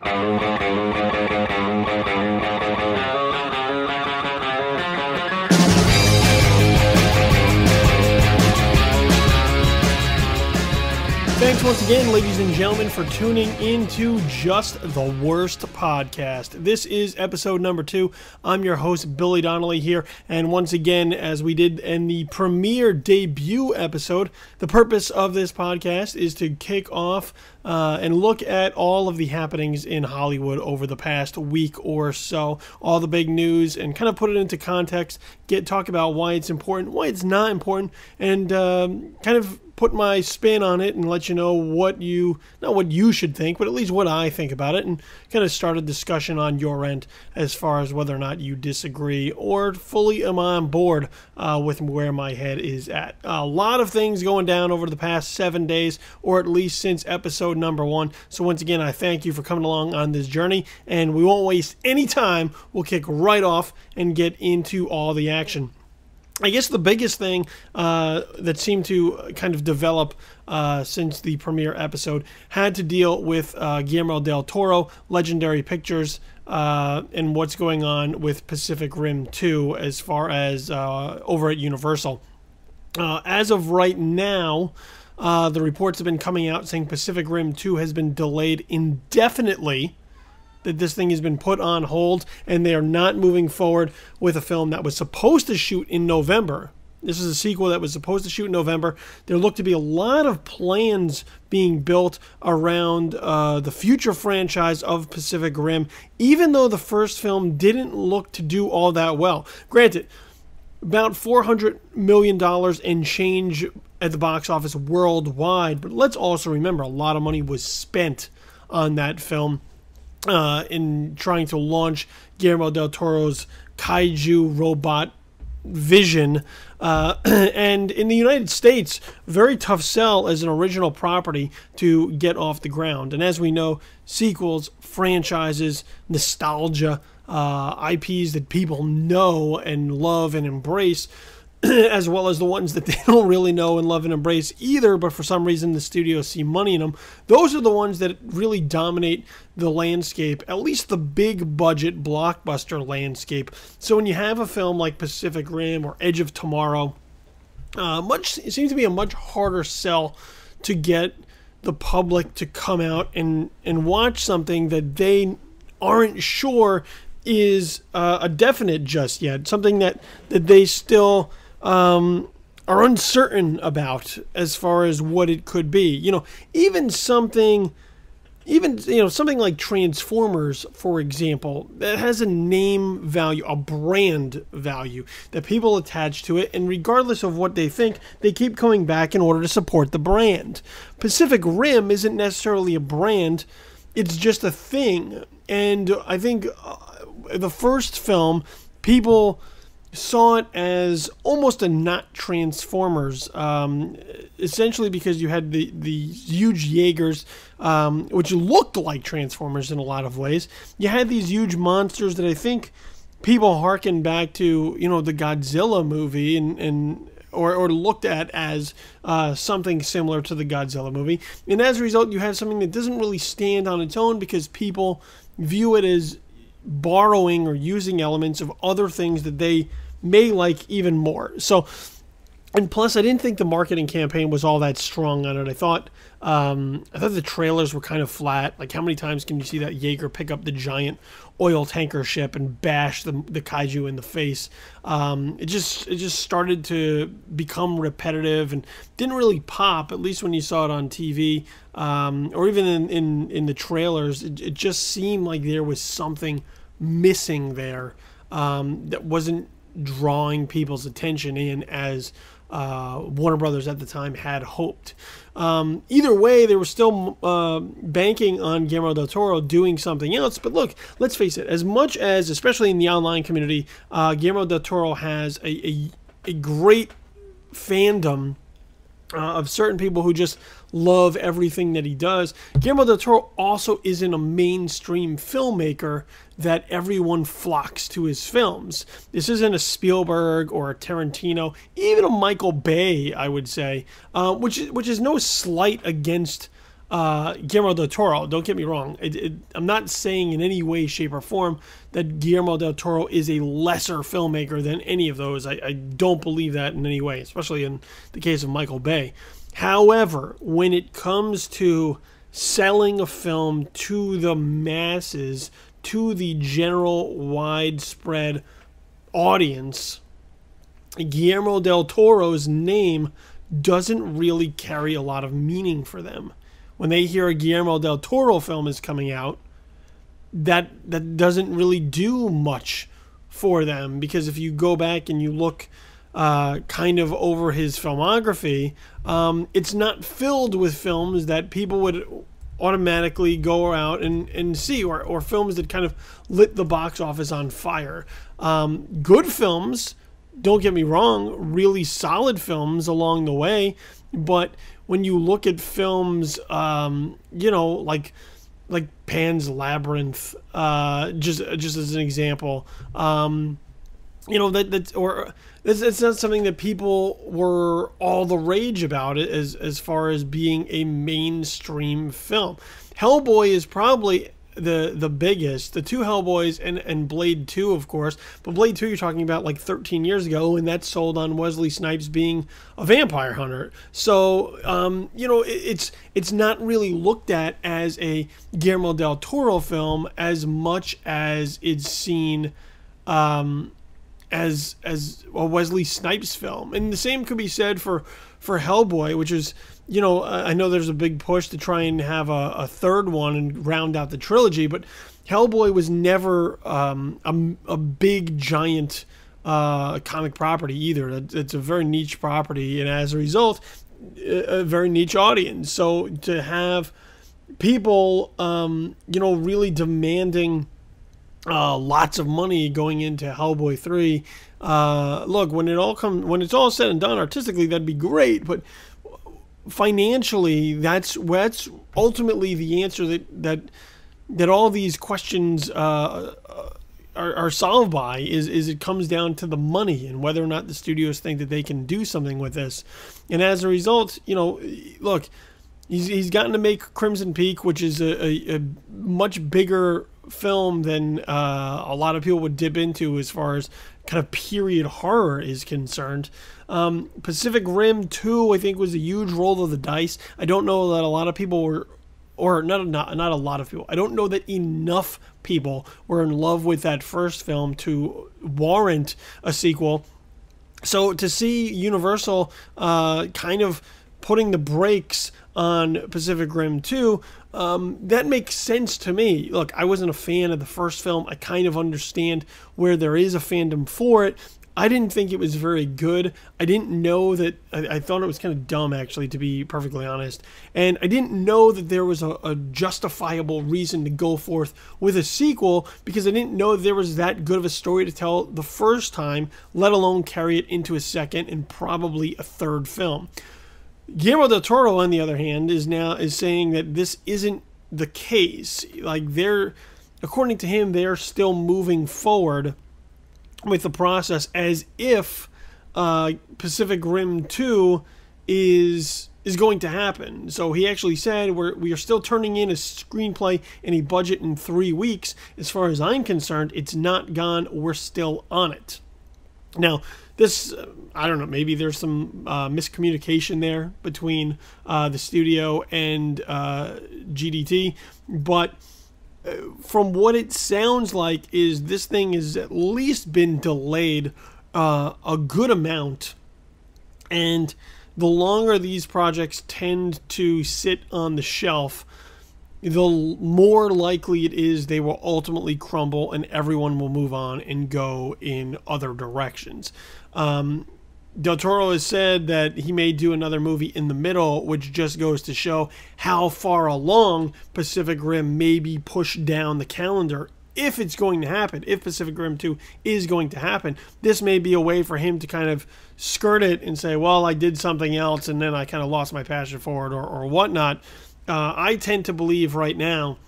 Thanks once again, ladies and gentlemen, for tuning into Just the Worst Podcast. This is episode number 2. I'm your host, Billy Donnelly here, and once again, as we did in the premiere debut episode, the purpose of this podcast is to kick off and look at all of the happenings in Hollywood over the past week or so, all the big news, and kind of put it into context, talk about why it's important, why it's not important, and kind of put my spin on it and let you know not what you should think, but at least what I think about it, and kind of start a discussion on your end as far as whether or not you disagree or fully am on board with where my head is at. A lot of things going down over the past 7 days, or at least since episode number 1. So once again, I thank you for coming along on this journey, and we won't waste any time. We'll kick right off and get into all the action. I guess the biggest thing that seemed to kind of develop since the premiere episode had to deal with Guillermo del Toro, Legendary Pictures, and what's going on with Pacific Rim 2 as far as over at Universal. As of right now, the reports have been coming out saying Pacific Rim 2 has been delayed indefinitely, that this thing has been put on hold, and they are not moving forward with a film that was supposed to shoot in November. This is a sequel that was supposed to shoot in November. There looked to be a lot of plans being built around the future franchise of Pacific Rim, even though the first film didn't look to do all that well. Granted, about $400 million and change at the box office worldwide, but let's also remember a lot of money was spent on that film in trying to launch Guillermo del Toro's kaiju robot vision. And in the United States, very tough sell as an original property to get off the ground. And as we know, sequels, franchises, nostalgia, IPs that people know and love and embrace, as well as the ones that they don't really know and love and embrace either, but for some reason the studios see money in them. Those are the ones that really dominate the landscape, at least the big budget blockbuster landscape. So when you have a film like Pacific Rim or Edge of Tomorrow, it seems to be a much harder sell to get the public to come out and watch something that they aren't sure is a definite just yet, something that they still are uncertain about as far as what it could be. Even something like Transformers, for example, that has a name value, a brand value that people attach to it, and regardless of what they think, they keep coming back in order to support the brand. Pacific Rim isn't necessarily a brand, it's just a thing. And I think the first film, people saw it as almost a not Transformers, essentially because you had the huge Jaegers, which looked like Transformers in a lot of ways. You had these huge monsters that I think people harken back to, the Godzilla movie or looked at as something similar to the Godzilla movie. And as a result, you have something that doesn't really stand on its own because people view it as borrowing or using elements of other things that they may like even more. So, and plus, I didn't think the marketing campaign was all that strong on it. I thought the trailers were kind of flat. Like, how many times can you see that Jaeger pick up the giant oil tanker ship and bash the kaiju in the face? It just started to become repetitive and didn't really pop, at least when you saw it on TV, or even in the trailers. It just seemed like there was something missing there that wasn't drawing people's attention in as Warner Brothers at the time had hoped. Either way, they were still banking on Guillermo del Toro doing something else. But look, let's face it, as much as, especially in the online community, Guillermo del Toro has a great fandom of certain people who just love everything that he does. Guillermo del Toro also isn't a mainstream filmmaker that everyone flocks to his films. This isn't a Spielberg or a Tarantino, even a Michael Bay, I would say, which is no slight against Guillermo del Toro. Don't get me wrong. I'm not saying in any way, shape, or form that Guillermo del Toro is a lesser filmmaker than any of those. I don't believe that in any way, especially in the case of Michael Bay. However, when it comes to selling a film to the masses, to the general widespread audience, Guillermo del Toro's name doesn't really carry a lot of meaning for them. When they hear a Guillermo del Toro film is coming out, that doesn't really do much for them, because if you go back and you look kind of over his filmography, it's not filled with films that people would automatically go out and see, or films that kind of lit the box office on fire. Good films, don't get me wrong, really solid films along the way, but when you look at films, like Pan's Labyrinth, just as an example, that's not something that people were all the rage about it as far as being a mainstream film. Hellboy is probably the biggest. The two Hellboys and Blade 2, of course. But Blade 2 you're talking about like 13 years ago, and that sold on Wesley Snipes being a vampire hunter. So, it's not really looked at as a Guillermo del Toro film as much as it's seen as a Wesley Snipes film. And the same could be said for Hellboy, which is, I know there's a big push to try and have a third one and round out the trilogy, but Hellboy was never a big, giant comic property either. It's a very niche property, and as a result, a very niche audience. So to have people, really demanding lots of money going into Hellboy 3, look, when it's all said and done, artistically that'd be great, but financially, that's ultimately the answer that all these questions are solved by. Is it comes down to the money and whether or not the studios think that they can do something with this. And as a result, look, he's gotten to make Crimson Peak, which is a much bigger film than a lot of people would dip into as far as kind of period horror is concerned. Pacific Rim 2, I think, was a huge roll of the dice. I don't know that a lot of people were, or not a lot of people. I don't know that enough people were in love with that first film to warrant a sequel. So to see Universal kind of putting the brakes on Pacific Rim 2, that makes sense to me. Look, I wasn't a fan of the first film. I kind of understand where there is a fandom for it. I didn't think it was very good. I didn't know that, I thought it was kind of dumb, actually, to be perfectly honest. And I didn't know that there was a justifiable reason to go forth with a sequel, because I didn't know there was that good of a story to tell the first time, let alone carry it into a second and probably a third film. Guillermo del Toro, on the other hand, is saying that this isn't the case. Like, according to him, they're still moving forward with the process as if Pacific Rim 2 is going to happen. So he actually said, we are still turning in a screenplay and a budget in 3 weeks. As far as I'm concerned, it's not gone. We're still on it. Now, this, I don't know, maybe there's some miscommunication there between the studio and GDT, but from what it sounds like is this thing has at least been delayed a good amount, and the longer these projects tend to sit on the shelf, the more likely it is they will ultimately crumble and everyone will move on and go in other directions. Del Toro has said that he may do another movie in the middle, which just goes to show how far along Pacific Rim may be pushed down the calendar. If it's going to happen, if Pacific Rim 2 is going to happen, this may be a way for him to kind of skirt it and say, well, I did something else and then I kind of lost my passion for it or whatnot. I tend to believe right now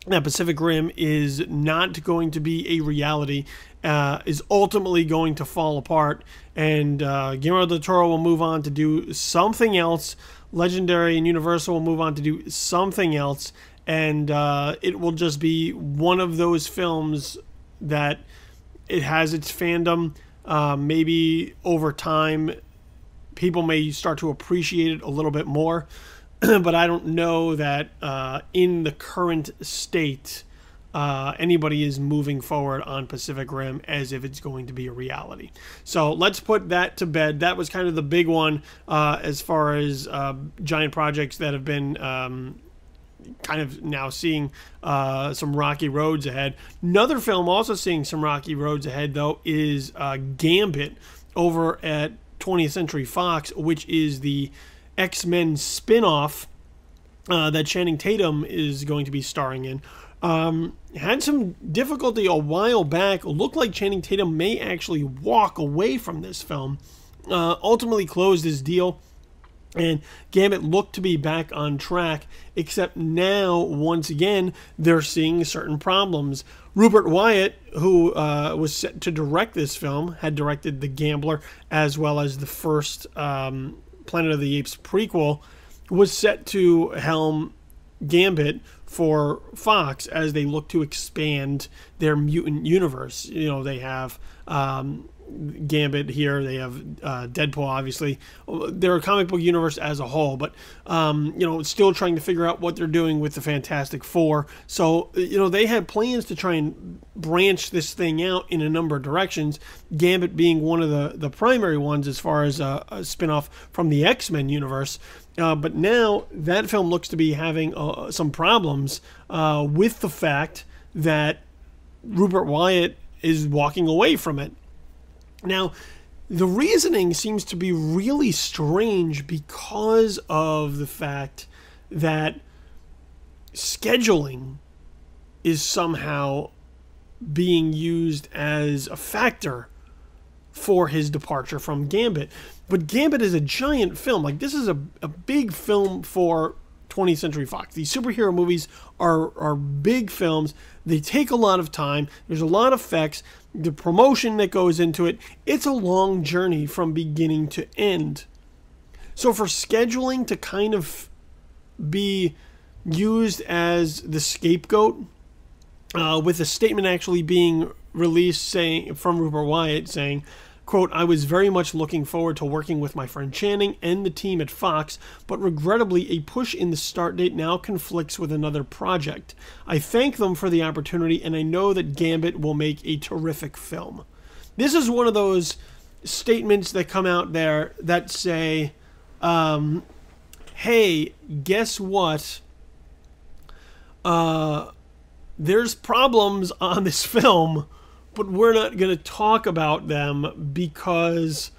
that Pacific Rim is not going to be a reality, is ultimately going to fall apart, and Guillermo del Toro will move on to do something else. Legendary and Universal will move on to do something else, and it will just be one of those films that it has its fandom. Maybe over time, people may start to appreciate it a little bit more. But I don't know that in the current state, anybody is moving forward on Pacific Rim as if it's going to be a reality. So let's put that to bed. That was kind of the big one as far as giant projects that have been kind of now seeing some rocky roads ahead. Another film also seeing some rocky roads ahead, though, is Gambit over at 20th Century Fox, which is the X-Men spinoff that Channing Tatum is going to be starring in. Had some difficulty a while back. Looked like Channing Tatum may actually walk away from this film. Ultimately closed his deal, and Gambit looked to be back on track, except now, once again, they're seeing certain problems. Rupert Wyatt, who was set to direct this film, had directed The Gambler as well as the first Planet of the Apes prequel, was set to helm Gambit for Fox as they look to expand their mutant universe. You know, they have Gambit here, they have Deadpool, obviously. They're a comic book universe as a whole, but you know, still trying to figure out what they're doing with the Fantastic Four. So, you know, they had plans to try and branch this thing out in a number of directions, Gambit being one of the primary ones as far as a spinoff from the X-Men universe. But now that film looks to be having some problems with the fact that Rupert Wyatt is walking away from it. Now, the reasoning seems to be really strange because of the fact that scheduling is somehow being used as a factor for his departure from Gambit. But Gambit is a giant film. Like, this is a big film for 20th Century Fox. These superhero movies are big films. They take a lot of time. There's a lot of effects. The promotion that goes into it. It's a long journey from beginning to end. So for scheduling to kind of be used as the scapegoat, with a statement actually being released saying from Rupert Wyatt saying, quote, "I was very much looking forward to working with my friend Channing and the team at Fox, but regrettably a push in the start date now conflicts with another project. I thank them for the opportunity, and I know that Gambit will make a terrific film." This is one of those statements that come out there that say, hey, guess what? There's problems on this film, but we're not going to talk about them because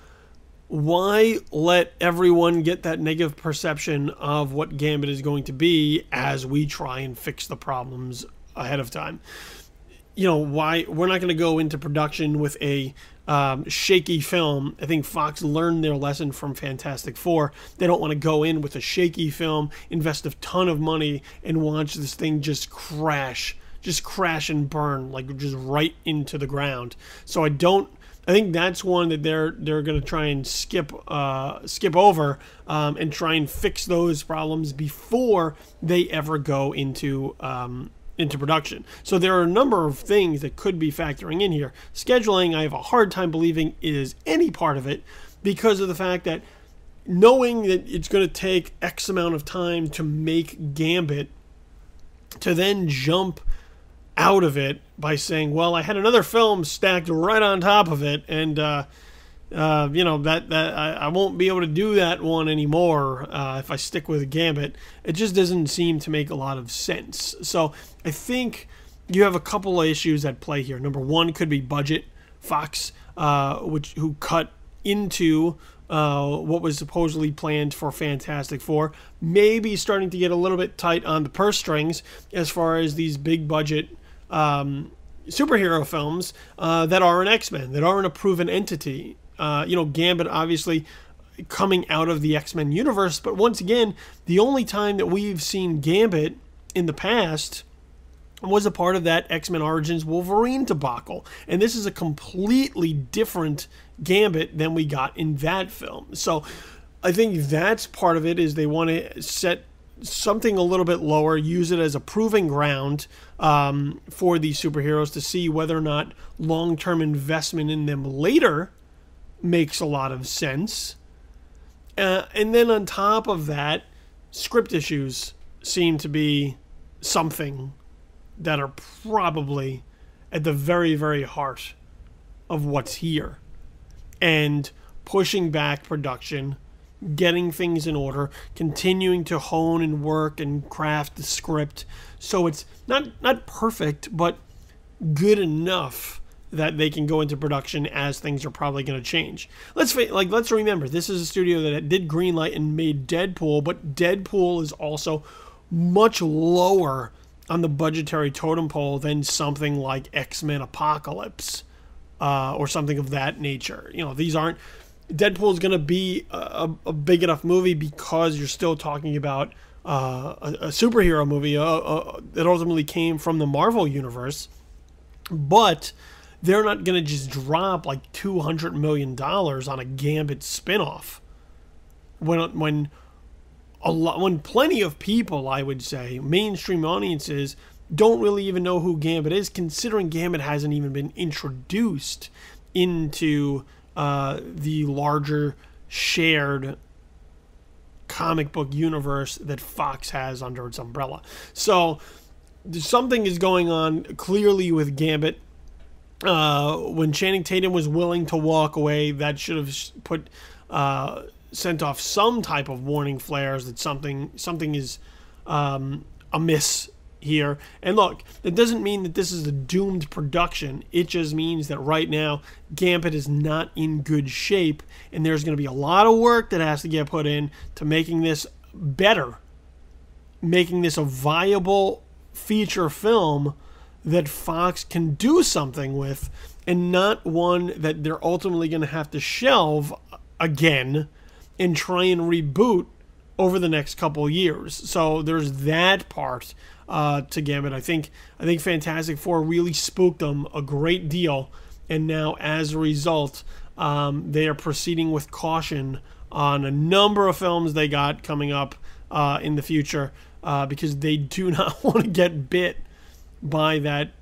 why let everyone get that negative perception of what Gambit is going to be as we try and fix the problems ahead of time? You know, why we're not going to go into production with a shaky film. I think Fox learned their lesson from Fantastic Four. They don't want to go in with a shaky film, invest a ton of money, and watch this thing just crash and burn, like just right into the ground. So I think that's one that they're going to try and skip over and try and fix those problems before they ever go into production. So there are a number of things that could be factoring in here. Scheduling, I have a hard time believing is any part of it because of the fact that knowing that it's going to take X amount of time to make Gambit, to then jump out of it by saying, well, I had another film stacked right on top of it, and you know, that I won't be able to do that one anymore if I stick with Gambit. It just doesn't seem to make a lot of sense. So I think you have a couple of issues at play here. Number one could be budget. Fox, who cut into what was supposedly planned for Fantastic Four, maybe starting to get a little bit tight on the purse strings as far as these big budget superhero films that are an X-Men, that aren't a proven entity. You know, Gambit obviously coming out of the X-Men universe, but once again, the only time that we've seen Gambit in the past was a part of that X-Men Origins Wolverine debacle. And this is a completely different Gambit than we got in that film. So I think that's part of it, is they want to set something a little bit lower, use it as a proving ground for these superheroes to see whether or not long-term investment in them later makes a lot of sense. And then on top of that, script issues seem to be something that are probably at the very, very heart of what's here. And pushing back production, getting things in order, continuing to hone and work and craft the script so it's not perfect, but good enough that they can go into production as things are probably going to change. Let's remember, this is a studio that did greenlight and made Deadpool, but Deadpool is also much lower on the budgetary totem pole than something like X-Men Apocalypse or something of that nature. You know, these aren't... Deadpool is going to be a big enough movie because you're still talking about a superhero movie that ultimately came from the Marvel Universe. But they're not going to just drop like $200 million on a Gambit spinoff. When plenty of people, I would say, mainstream audiences, don't really even know who Gambit is, considering Gambit hasn't even been introduced into the larger shared comic book universe that Fox has under its umbrella. So something is going on clearly with Gambit. When Channing Tatum was willing to walk away, that should have sent off some type of warning flares that something is amiss here. And look, that doesn't mean that this is a doomed production. It just means that right now Gambit is not in good shape, and there's going to be a lot of work that has to get put in to making this better, making this a viable feature film that Fox can do something with, and not one that they're ultimately going to have to shelve again and try and reboot over the next couple years. So there's that part to Gambit. I think Fantastic Four really spooked them a great deal, and now as a result, they are proceeding with caution on a number of films they got coming up in the future because they do not want to get bit by that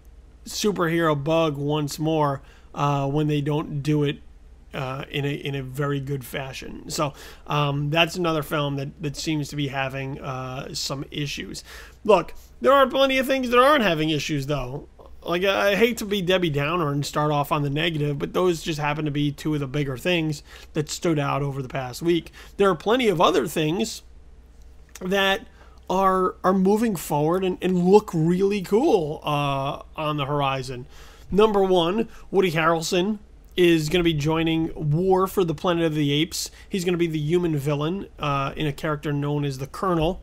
superhero bug once more when they don't do it in a very good fashion. So that's another film that seems to be having some issues. Look, there are plenty of things that aren't having issues, though. Like, I hate to be Debbie Downer and start off on the negative, but those just happen to be two of the bigger things that stood out over the past week. There are plenty of other things that are moving forward and look really cool on the horizon. Number one, Woody Harrelson is going to be joining War for the Planet of the Apes. He's going to be the human villain in a character known as the Colonel.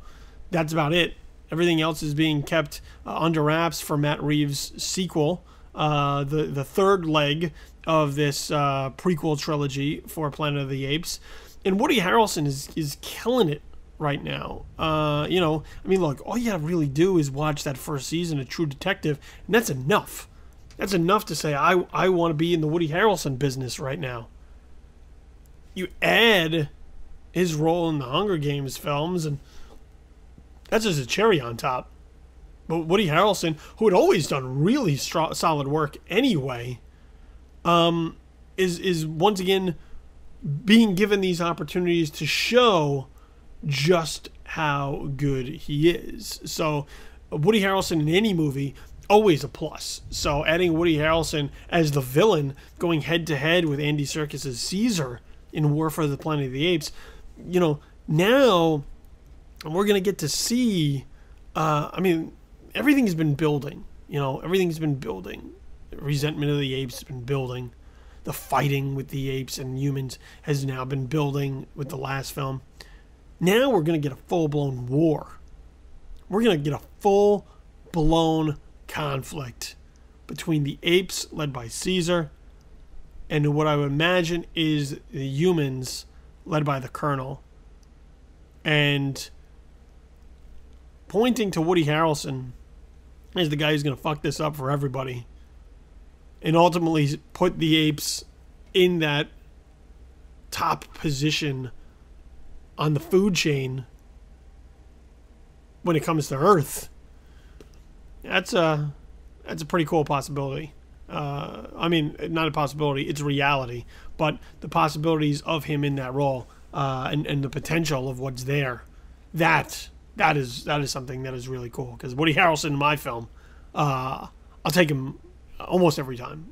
That's about it. Everything else is being kept under wraps for Matt Reeves' sequel, the third leg of this prequel trilogy for Planet of the Apes. And Woody Harrelson is killing it right now. You know, I mean, look, all you gotta really do is watch that first season of True Detective, and that's enough. That's enough to say, I want to be in the Woody Harrelson business right now. You add his role in the Hunger Games films, and that's just a cherry on top. But Woody Harrelson, who had always done really solid work anyway, is once again being given these opportunities to show just how good he is. So Woody Harrelson in any movie, always a plus. So adding Woody Harrelson as the villain, going head to head with Andy Serkis's Caesar in War for the Planet of the Apes, you know, now we're going to get to see, I mean, everything's been building, you know, everything's been building. Resentment of the Apes has been building. The fighting with the apes and humans has now been building with the last film. Now we're going to get a full-blown war. We're going to get a full-blown conflict between the apes led by Caesar and what I would imagine is the humans led by the Colonel. And pointing to Woody Harrelson is the guy who's going to fuck this up for everybody and ultimately put the apes in that top position on the food chain when it comes to Earth. That's a pretty cool possibility. I mean, not a possibility, it's reality, but the possibilities of him in that role, and the potential of what's there, that is something that is really cool. Because Woody Harrelson in my film, I'll take him almost every time.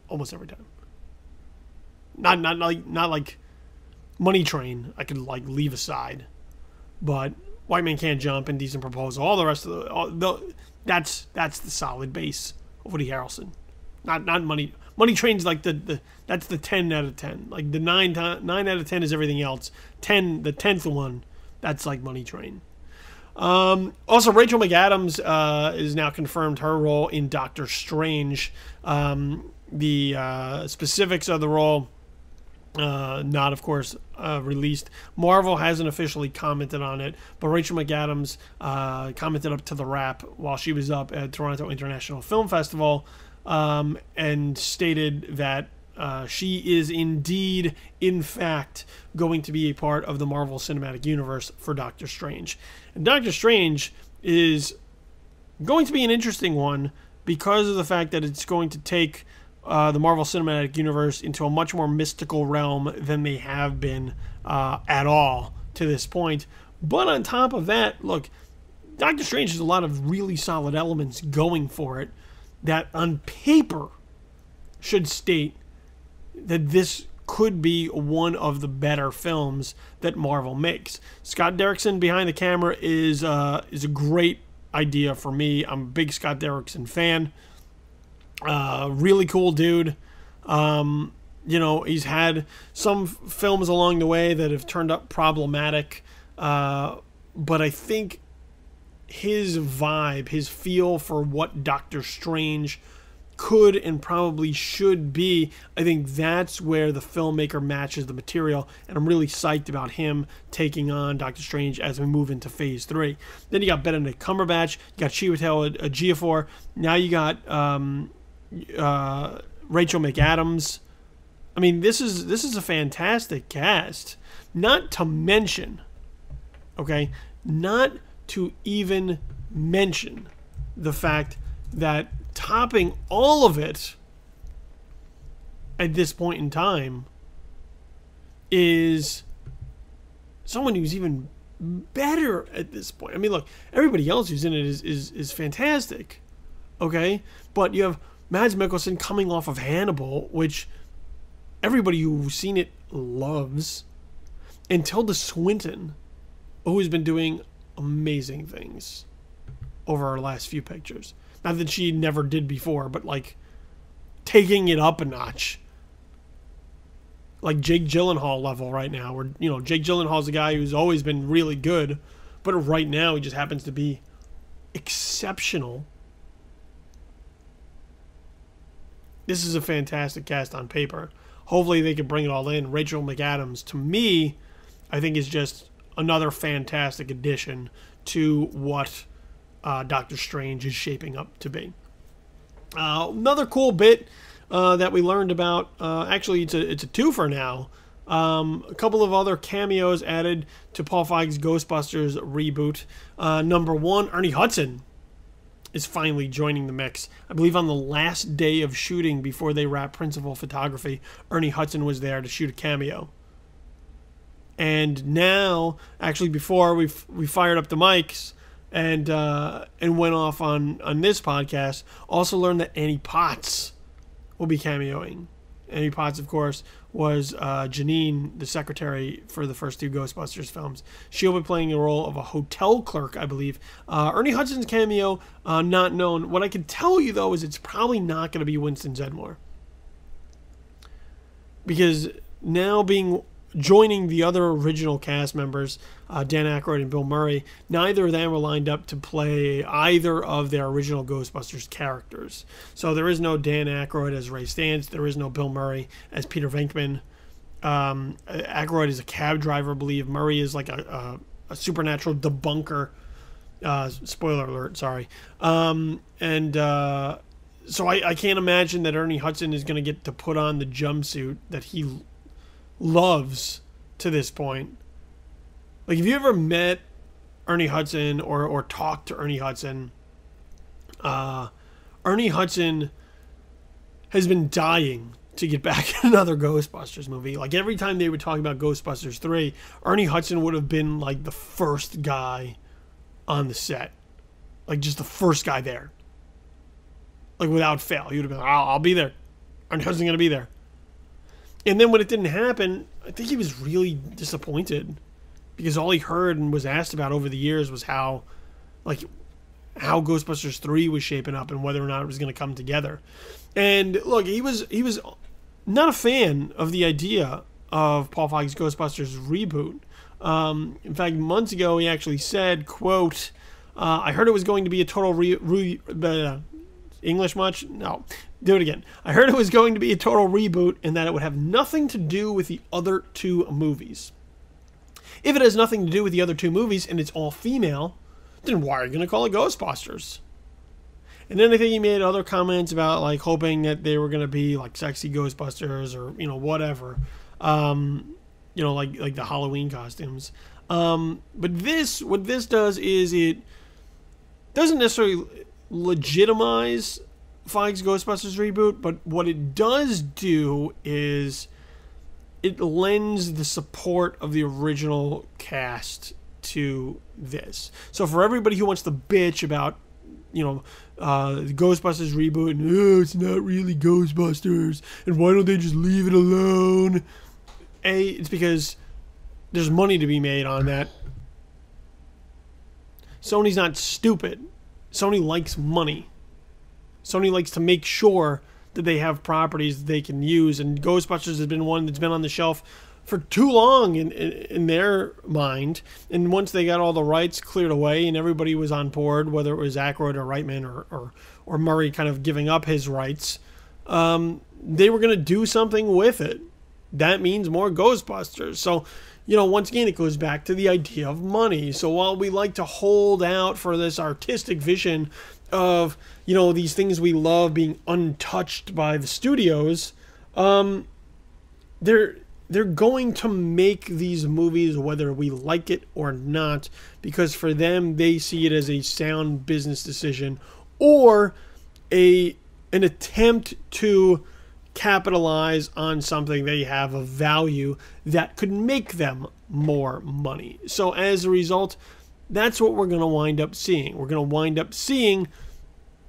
Not like Money Train, I could like leave aside, but White Man Can't Jump, Indecent Proposal, all the rest of that's the solid base of Woody Harrelson. Not Money Train's like that's the 10 out of 10. Like the 9 out of 10 is everything else. The 10th one, that's like Money Train. Also, Rachel McAdams is now confirmed her role in Doctor Strange. The specifics of the role, not, of course, released. Marvel hasn't officially commented on it, but Rachel McAdams commented up to the Wrap while she was up at Toronto International Film Festival, and stated that she is indeed, in fact, going to be a part of the Marvel Cinematic Universe for Doctor Strange. And Doctor Strange is going to be an interesting one because of the fact that it's going to take the Marvel Cinematic Universe into a much more mystical realm than they have been at all to this point. But on top of that, look, Doctor Strange has a lot of really solid elements going for it that on paper should state that this could be one of the better films that Marvel makes. Scott Derrickson behind the camera is a great idea for me. I'm a big Scott Derrickson fan. Really cool dude. You know, he's had some films along the way that have turned up problematic, but I think his vibe, his feel for what Doctor Strange could and probably should be, I think that's where the filmmaker matches the material, and I'm really psyched about him taking on Doctor Strange as we move into Phase 3. Then you got Benedict Cumberbatch, you got Chiwetel Ejiofor, now you got Rachel McAdams. I mean, this is a fantastic cast. Not to mention, okay, not to even mention the fact that topping all of it at this point in time is someone who's even better at this point. I mean, look, everybody else who's in it is fantastic, okay? But you have Mads Mikkelsen coming off of Hannibal, which everybody who's seen it loves, and Tilda Swinton, who has been doing amazing things over our last few pictures. Not that she never did before, but like taking it up a notch. Like Jake Gyllenhaal level right now. Where, you know, Jake Gyllenhaal's a guy who's always been really good, but right now he just happens to be exceptional. This is a fantastic cast on paper. Hopefully they can bring it all in. Rachel McAdams, to me, I think is just another fantastic addition to what Doctor Strange is shaping up to be. Another cool bit that we learned about, actually it's a twofer now. A couple of other cameos added to Paul Feig's Ghostbusters reboot. Number one, Ernie Hudson is finally joining the mix. I believe on the last day of shooting before they wrapped principal photography, Ernie Hudson was there to shoot a cameo. And now, actually before we fired up the mics and went off on this podcast, also learned that Annie Potts will be cameoing. Annie Potts, of course, was Janine, the secretary for the first two Ghostbusters films. She'll be playing the role of a hotel clerk, I believe. Ernie Hudson's cameo, not known. What I can tell you, though, is it's probably not going to be Winston Zeddemore. Because now joining the other original cast members, Dan Aykroyd and Bill Murray, neither of them were lined up to play either of their original Ghostbusters characters. So there is no Dan Aykroyd as Ray Stantz. There is no Bill Murray as Peter Venkman. Aykroyd is a cab driver, I believe. Murray is like a supernatural debunker. Spoiler alert, sorry. So I can't imagine that Ernie Hudson is going to get to put on the jumpsuit that he loves to this point. Like, have you ever met Ernie Hudson or talked to Ernie Hudson? Ernie Hudson has been dying to get back in another Ghostbusters movie. Like, every time they would talk about Ghostbusters 3, Ernie Hudson would have been, like, the first guy on the set. Like, just the first guy there. Like, without fail. He would have been like, I'll be there. Ernie Hudson's going to be there. And then when it didn't happen, I think he was really disappointed. Because all he heard and was asked about over the years was how Ghostbusters 3 was shaping up and whether or not it was going to come together. And look, he was not a fan of the idea of Paul Feig's Ghostbusters reboot. In fact, months ago, he actually said, quote, I heard it was going to be a total English much? No. Do it again. I heard it was going to be a total reboot and that it would have nothing to do with the other two movies. If it has nothing to do with the other two movies and it's all female, then why are you going to call it Ghostbusters? And then I think he made other comments about, like, hoping that they were going to be, like, sexy Ghostbusters or, you know, whatever. You know, like the Halloween costumes. But what this does is it doesn't necessarily legitimize Feig's Ghostbusters reboot, but what it does do is it lends the support of the original cast to this. So for everybody who wants to bitch about, you know, the Ghostbusters reboot and, oh, it's not really Ghostbusters, and why don't they just leave it alone? It's because there's money to be made on that. Sony's not stupid. Sony likes money. Sony likes to make sure that they have properties that they can use, and Ghostbusters has been one that's been on the shelf for too long in their mind. And once they got all the rights cleared away and everybody was on board, whether it was Aykroyd or Reitman or Murray kind of giving up his rights, they were going to do something with it. That means more Ghostbusters. So, you know, once again, it goes back to the idea of money. So while we like to hold out for this artistic vision of, you know, these things we love being untouched by the studios, they're going to make these movies whether we like it or not, because for them, they see it as a sound business decision or an attempt to capitalize on something they have of value that could make them more money. So as a result, that's what we're going to wind up seeing. We're going to wind up seeing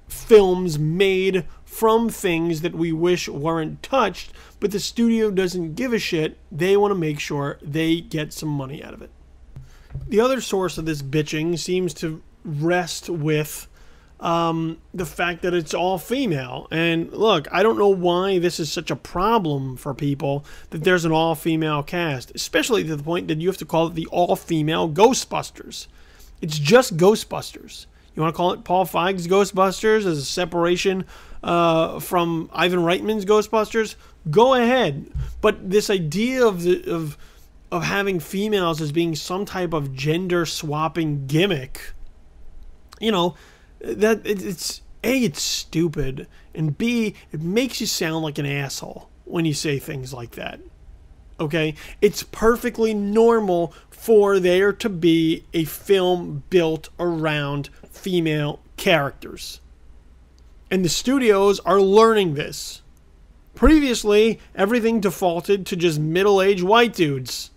films made from things that we wish weren't touched, but the studio doesn't give a shit. They want to make sure they get some money out of it. The other source of this bitching seems to rest with the fact that it's all female. And look, I don't know why this is such a problem for people that there's an all-female cast, especially to the point that you have to call it the all-female Ghostbusters. It's just Ghostbusters. You want to call it Paul Feig's Ghostbusters as a separation from Ivan Reitman's Ghostbusters? Go ahead. But this idea of having females as being some type of gender swapping gimmick, you know, that it's A, it's stupid, and B, it makes you sound like an asshole when you say things like that. Okay? It's perfectly normal for there to be a film built around female characters. And the studios are learning this. Previously, everything defaulted to just middle-aged white dudes.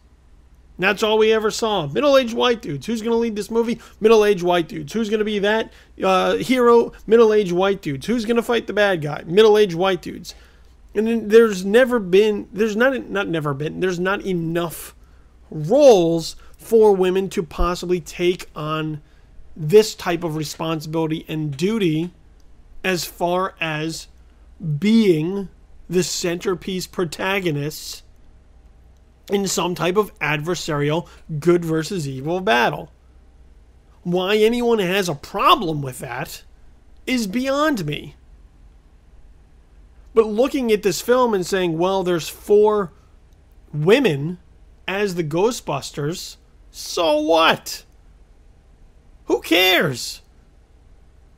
And that's all we ever saw. Middle-aged white dudes. Who's going to lead this movie? Middle-aged white dudes. Who's going to be that hero? Middle-aged white dudes. Who's going to fight the bad guy? Middle-aged white dudes. And then there's not enough roles for women to possibly take on this type of responsibility and duty as far as being the centerpiece protagonists in some type of adversarial good versus evil battle. Why anyone has a problem with that is beyond me. But looking at this film and saying, well, there's 4 women as the Ghostbusters, so what? Who cares?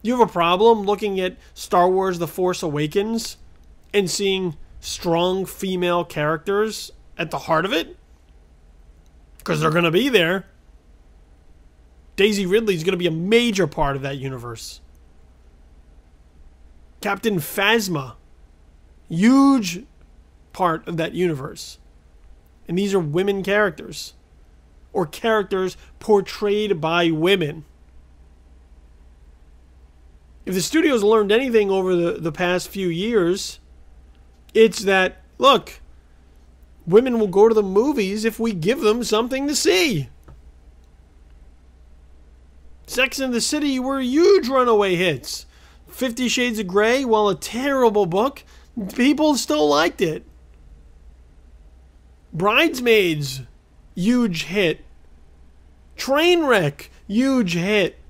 You have a problem looking at Star Wars The Force Awakens and seeing strong female characters at the heart of it? Because they're going to be there. Daisy Ridley's going to be a major part of that universe. Captain Phasma, huge part of that universe. And these are women characters. Or characters portrayed by women. If the studio's learned anything over the past few years, it's that, look, women will go to the movies if we give them something to see. Sex and the City were huge runaway hits. 50 Shades of Grey, while a terrible book, people still liked it. Bridesmaids, huge hit. Trainwreck, huge hit.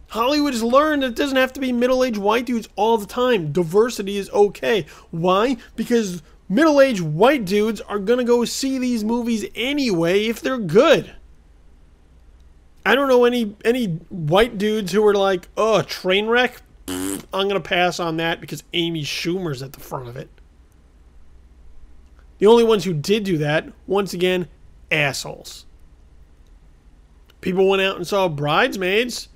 Hollywood has learned that it doesn't have to be middle-aged white dudes all the time. Diversity is okay. Why? Because middle-aged white dudes are going to go see these movies anyway if they're good. I don't know any white dudes who are like, oh, Trainwreck? I'm going to pass on that because Amy Schumer's at the front of it. The only ones who did do that, once again, assholes. People went out and saw Bridesmaids.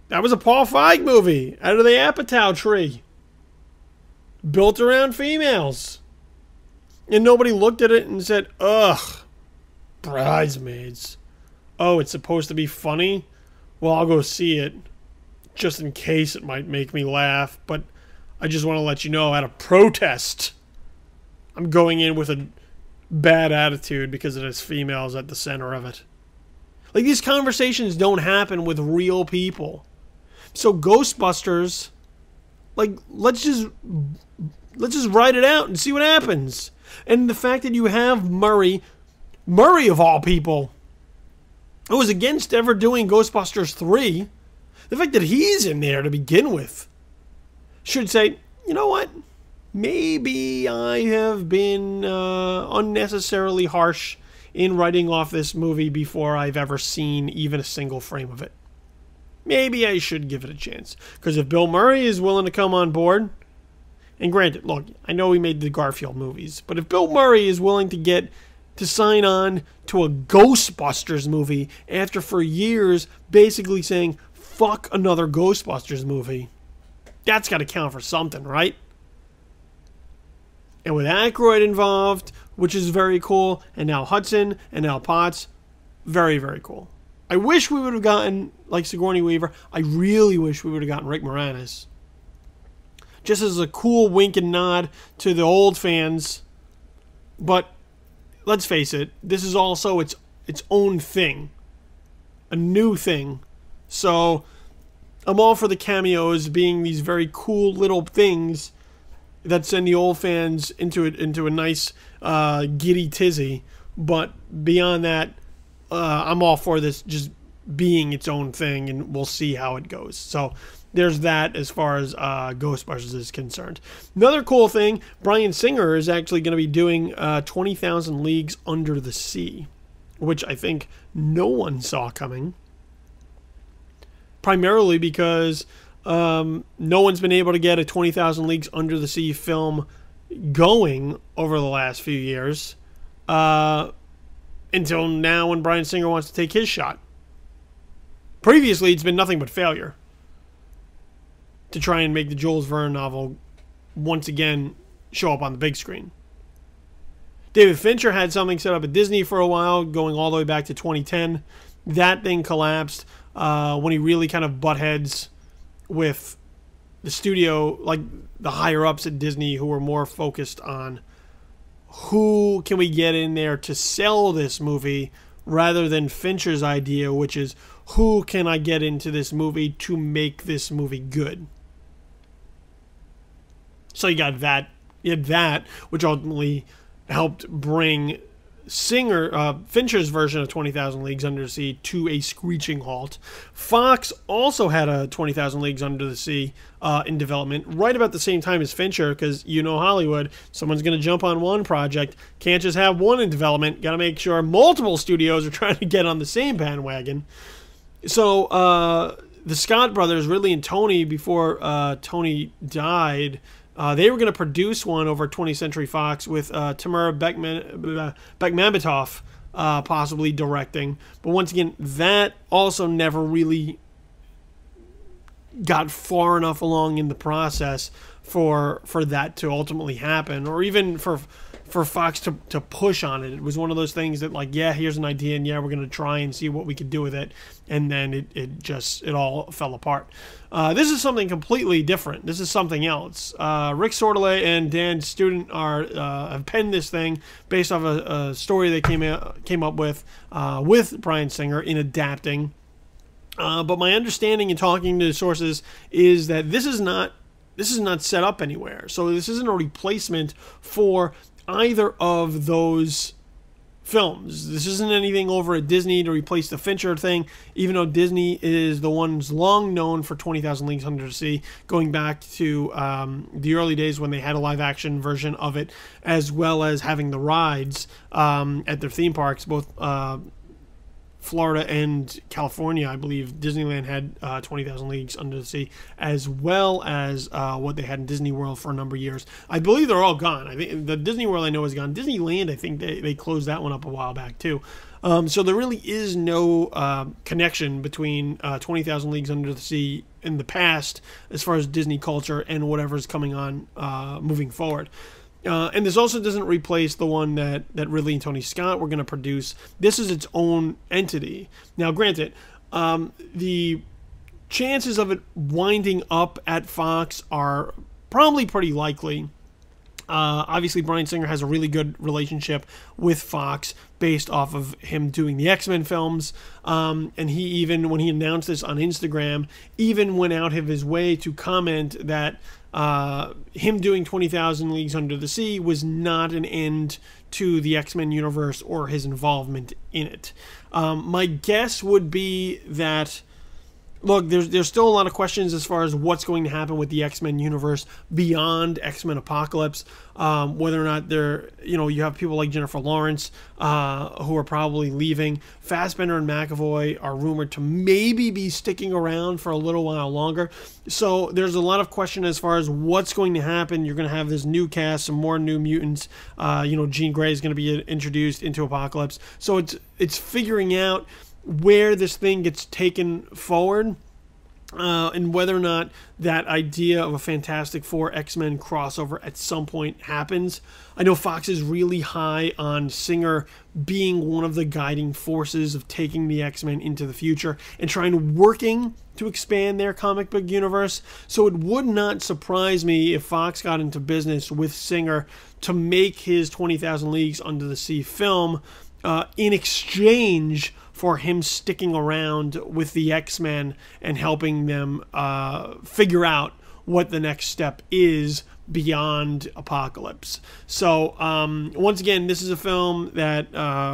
That was a Paul Feig movie, out of the Apatow tree. Built around females. And nobody looked at it and said, ugh, Bridesmaids. Oh, it's supposed to be funny? Well, I'll go see it, just in case it might make me laugh. But I just want to let you know, out of protest, I'm going in with a bad attitude because it has females at the center of it. Like, these conversations don't happen with real people. So Ghostbusters, like, let's just write it out and see what happens. And the fact that you have Murray of all people, who was against ever doing Ghostbusters 3, the fact that he's in there to begin with should say, you know what? Maybe I have been unnecessarily harsh in writing off this movie before I've ever seen even a single frame of it. Maybe I should give it a chance. Because if Bill Murray is willing to come on board, and granted, look, I know he made the Garfield movies, but if Bill Murray is willing to sign on to a Ghostbusters movie after for years basically saying, fuck another Ghostbusters movie, that's got to count for something, right? And with Aykroyd involved, which is very cool, and now Hudson, and now Potts, very, very cool. I wish we would have gotten, like Sigourney Weaver, I really wish we would have gotten Rick Moranis. Just as a cool wink and nod to the old fans. But let's face it, this is also its own thing. A new thing. So I'm all for the cameos being these very cool little things that send the old fans into a nice giddy tizzy. But beyond that, I'm all for this just being its own thing, and we'll see how it goes. So there's that as far as Ghostbusters is concerned. Another cool thing, Bryan Singer is actually going to be doing 20,000 Leagues Under the Sea, which I think no one saw coming. Primarily because no one's been able to get a 20,000 Leagues Under the Sea film going over the last few years. Until now when Bryan Singer wants to take his shot. Previously, it's been nothing but failure to try and make the Jules Verne novel once again show up on the big screen. David Fincher had something set up at Disney for a while, going all the way back to 2010. That thing collapsed when he really kind of butt heads with the studio, like the higher-ups at Disney, who were more focused on who can we get in there to sell this movie rather than Fincher's idea, which is who can I get into this movie to make this movie good. So you got that. You had that, which ultimately helped bring Fincher's version of 20,000 Leagues Under the Sea to a screeching halt. Fox also had a 20,000 Leagues Under the Sea in development right about the same time as Fincher, because Hollywood, someone's going to jump on one project, can't just have one in development, got to make sure multiple studios are trying to get on the same bandwagon. So the Scott brothers, Ridley and Tony, before Tony died, they were going to produce one over 20th Century Fox with Tamara Bekmambetoff possibly directing. But once again, that also never really got far enough along in the process for that to ultimately happen, or even for Fox to push on it. It was one of those things that, like, yeah, here's an idea, and yeah, we're going to try and see what we could do with it, and then it all fell apart. This is something completely different. This is something else. Rick Sordeley and Dan Student have penned this thing based off a story they came up with Bryan Singer in adapting. But my understanding in talking to sources is that this is not set up anywhere. So this isn't a replacement for either of those films. This isn't anything over at Disney to replace the Fincher thing, even though Disney is the ones long known for 20,000 Leagues Under the Sea, going back to the early days when they had a live-action version of it, as well as having the rides at their theme parks, both Florida and California. I believe Disneyland had 20,000 Leagues Under the Sea, as well as what they had in Disney World for a number of years. I believe they're all gone. I think the Disney World I know is gone. Disneyland, I think they closed that one up a while back too. So there really is no connection between 20,000 Leagues Under the Sea in the past as far as Disney culture and whatever's coming on moving forward. And this also doesn't replace the one that Ridley and Tony Scott were going to produce. This is its own entity. Now, granted, the chances of it winding up at Fox are probably pretty likely. Obviously, Bryan Singer has a really good relationship with Fox based off of him doing the X-Men films. And he even, when he announced this on Instagram, even went out of his way to comment that him doing 20,000 Leagues Under the Sea was not an end to the X-Men universe or his involvement in it. My guess would be that, look, there's still a lot of questions as far as what's going to happen with the X-Men universe beyond X-Men Apocalypse. Whether or not you have people like Jennifer Lawrence who are probably leaving. Fassbender and McAvoy are rumored to maybe be sticking around for a little while longer. So there's a lot of question as far as what's going to happen. You're going to have this new cast, some more New Mutants. Jean Grey is going to be introduced into Apocalypse. So it's figuring out where this thing gets taken forward, and whether or not that idea of a Fantastic Four X-Men crossover at some point happens. I know Fox is really high on Singer being one of the guiding forces of taking the X-Men into the future and working to expand their comic book universe. So it would not surprise me if Fox got into business with Singer to make his 20,000 Leagues Under the Sea film in exchange for him sticking around with the X-Men and helping them figure out what the next step is beyond Apocalypse. So once again, this is a film that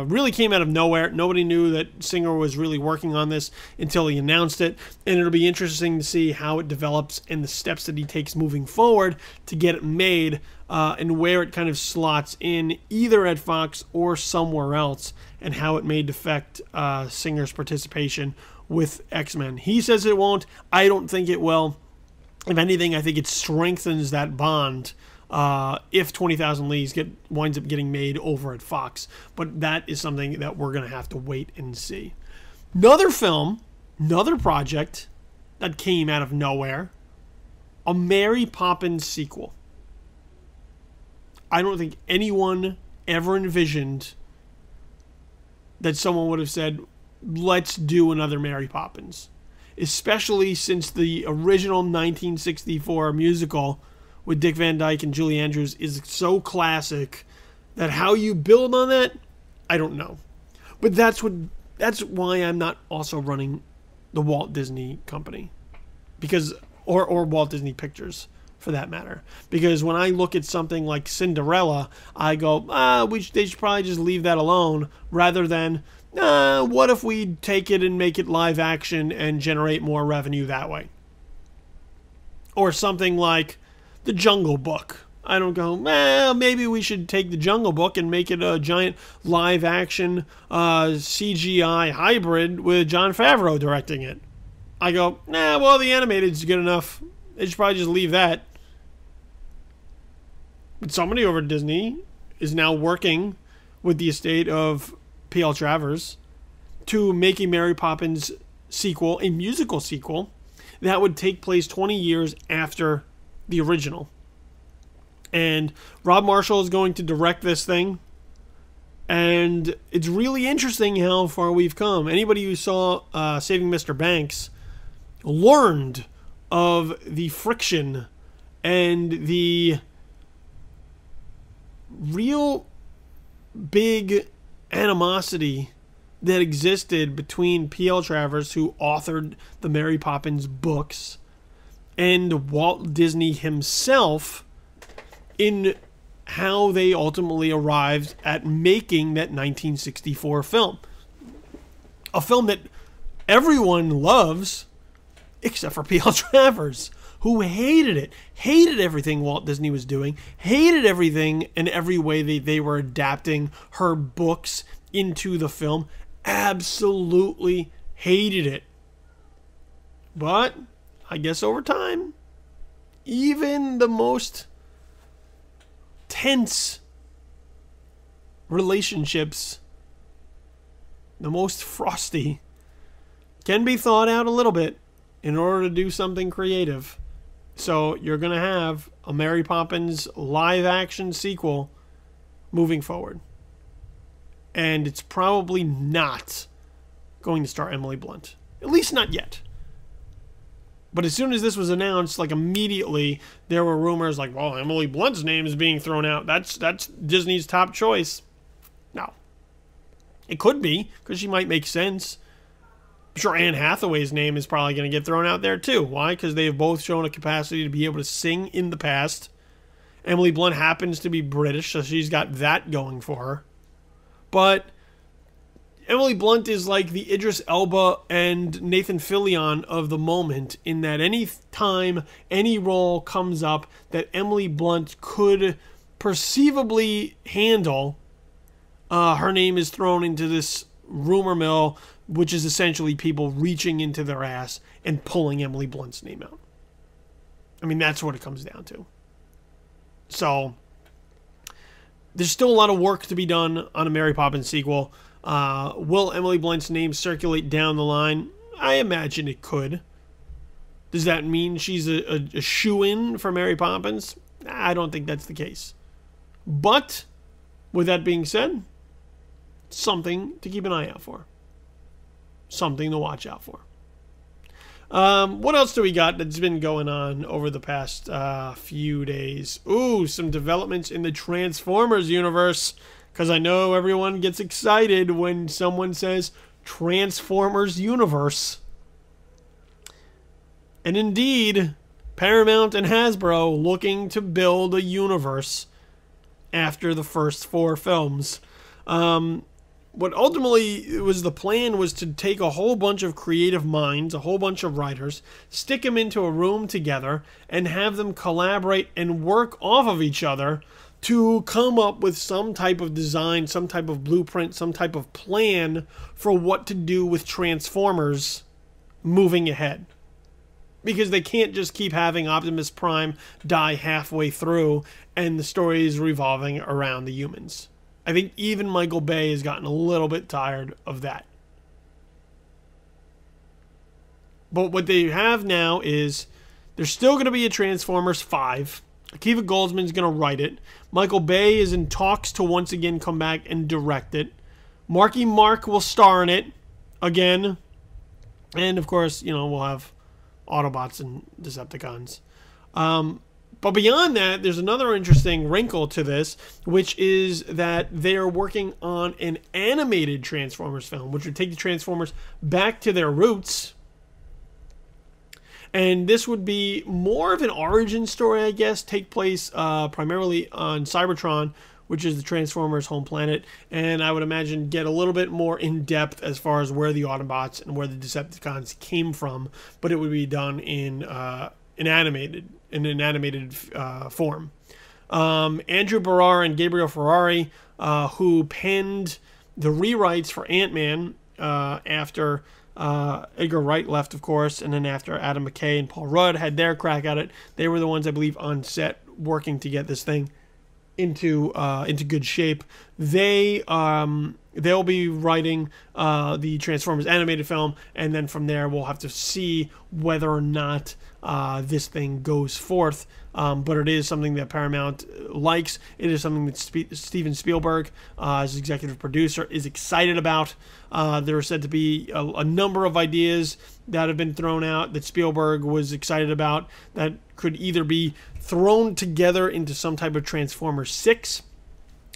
really came out of nowhere. Nobody knew that Singer was really working on this until he announced it, and it'll be interesting to see how it develops and the steps that he takes moving forward to get it made, and where it kind of slots in either at Fox or somewhere else, and how it may affect Singer's participation with X-Men. He says it won't. I don't think it will. If anything, I think it strengthens that bond if 20,000 Leagues winds up getting made over at Fox. But that is something that we're going to have to wait and see. Another film, another project that came out of nowhere, a Mary Poppins sequel. I don't think anyone ever envisioned that someone would have said, let's do another Mary Poppins. Especially since the original 1964 musical with Dick Van Dyke and Julie Andrews is so classic that how you build on that, I don't know. But that's why I'm not also running the Walt Disney Company, because or Walt Disney Pictures, for that matter. Because when I look at something like Cinderella, I go, they should probably just leave that alone, rather than, what if we take it and make it live action and generate more revenue that way? Or something like The Jungle Book. I don't go, maybe we should take The Jungle Book and make it a giant live action CGI hybrid with Jon Favreau directing it. I go, well, the animated's good enough. They should probably just leave that. But somebody over at Disney is now working with the estate of P.L. Travers to make a Mary Poppins sequel, a musical sequel, that would take place 20 years after the original. And Rob Marshall is going to direct this thing. And it's really interesting how far we've come. Anybody who saw Saving Mr. Banks learned of the friction and the real big animosity that existed between P.L. Travers, who authored the Mary Poppins books, and Walt Disney himself, in how they ultimately arrived at making that 1964 film. A film that everyone loves, except for P.L. Travers, who hated it, hated everything Walt Disney was doing, hated everything and every way they were adapting her books into the film, absolutely hated it. But I guess over time, even the most tense relationships, the most frosty, can be thawed out a little bit in order to do something creative. So you're going to have a Mary Poppins live action sequel moving forward. And it's probably not going to star Emily Blunt. At least not yet. But as soon as this was announced, like immediately there were rumors like, well, Emily Blunt's name is being thrown out. That's Disney's top choice. No. It could be, because she might make sense. I'm sure Anne Hathaway's name is probably going to get thrown out there too. Why? Because they have both shown a capacity to be able to sing in the past. Emily Blunt happens to be British, so she's got that going for her. But Emily Blunt is like the Idris Elba and Nathan Fillion of the moment, in that any time any role comes up that Emily Blunt could perceivably handle, her name is thrown into this rumor mill, which is essentially people reaching into their ass and pulling Emily Blunt's name out. I mean, that's what it comes down to. So there's still a lot of work to be done on a Mary Poppins sequel. Will Emily Blunt's name circulate down the line? I imagine it could. Does that mean she's a shoo-in for Mary Poppins? I don't think that's the case. But with that being said, something to keep an eye out for. Something to watch out for. What else do we got that's been going on over the past few days? Ooh, some developments in the Transformers universe. Because I know everyone gets excited when someone says Transformers universe. And indeed, Paramount and Hasbro looking to build a universe after the first 4 films. What ultimately was the plan was to take a whole bunch of creative minds, a whole bunch of writers, stick them into a room together, and have them collaborate and work off of each other to come up with some type of design, some type of blueprint, some type of plan for what to do with Transformers moving ahead. Because they can't just keep having Optimus Prime die halfway through and the story is revolving around the humans. I think even Michael Bay has gotten a little bit tired of that. But what they have now is there's still going to be a Transformers 5. Akiva Goldsman's going to write it. Michael Bay is in talks to once again come back and direct it. Marky Mark will star in it again. And, of course, you know, we'll have Autobots and Decepticons. But beyond that, there's another interesting wrinkle to this, which is that they're working on an animated Transformers film, which would take the Transformers back to their roots And this would be more of an origin story, I guess, take place primarily on Cybertron, which is the Transformers' home planet, and I would imagine get a little bit more in-depth as far as where the Autobots and where the Decepticons came from, but it would be done in an animated form. Andrew Barrar and Gabriel Ferrari, who penned the rewrites for Ant-Man after Edgar Wright left, of course, and then after Adam McKay and Paul Rudd had their crack at it. They were the ones, I believe, on set working to get this thing into good shape. They'll be writing the Transformers animated film, and then from there we'll have to see whether or not this thing goes forth. But it is something that Paramount likes. It is something that Steven Spielberg, as executive producer, is excited about. There are said to be a number of ideas that have been thrown out that Spielberg was excited about that could either be thrown together into some type of Transformers 6,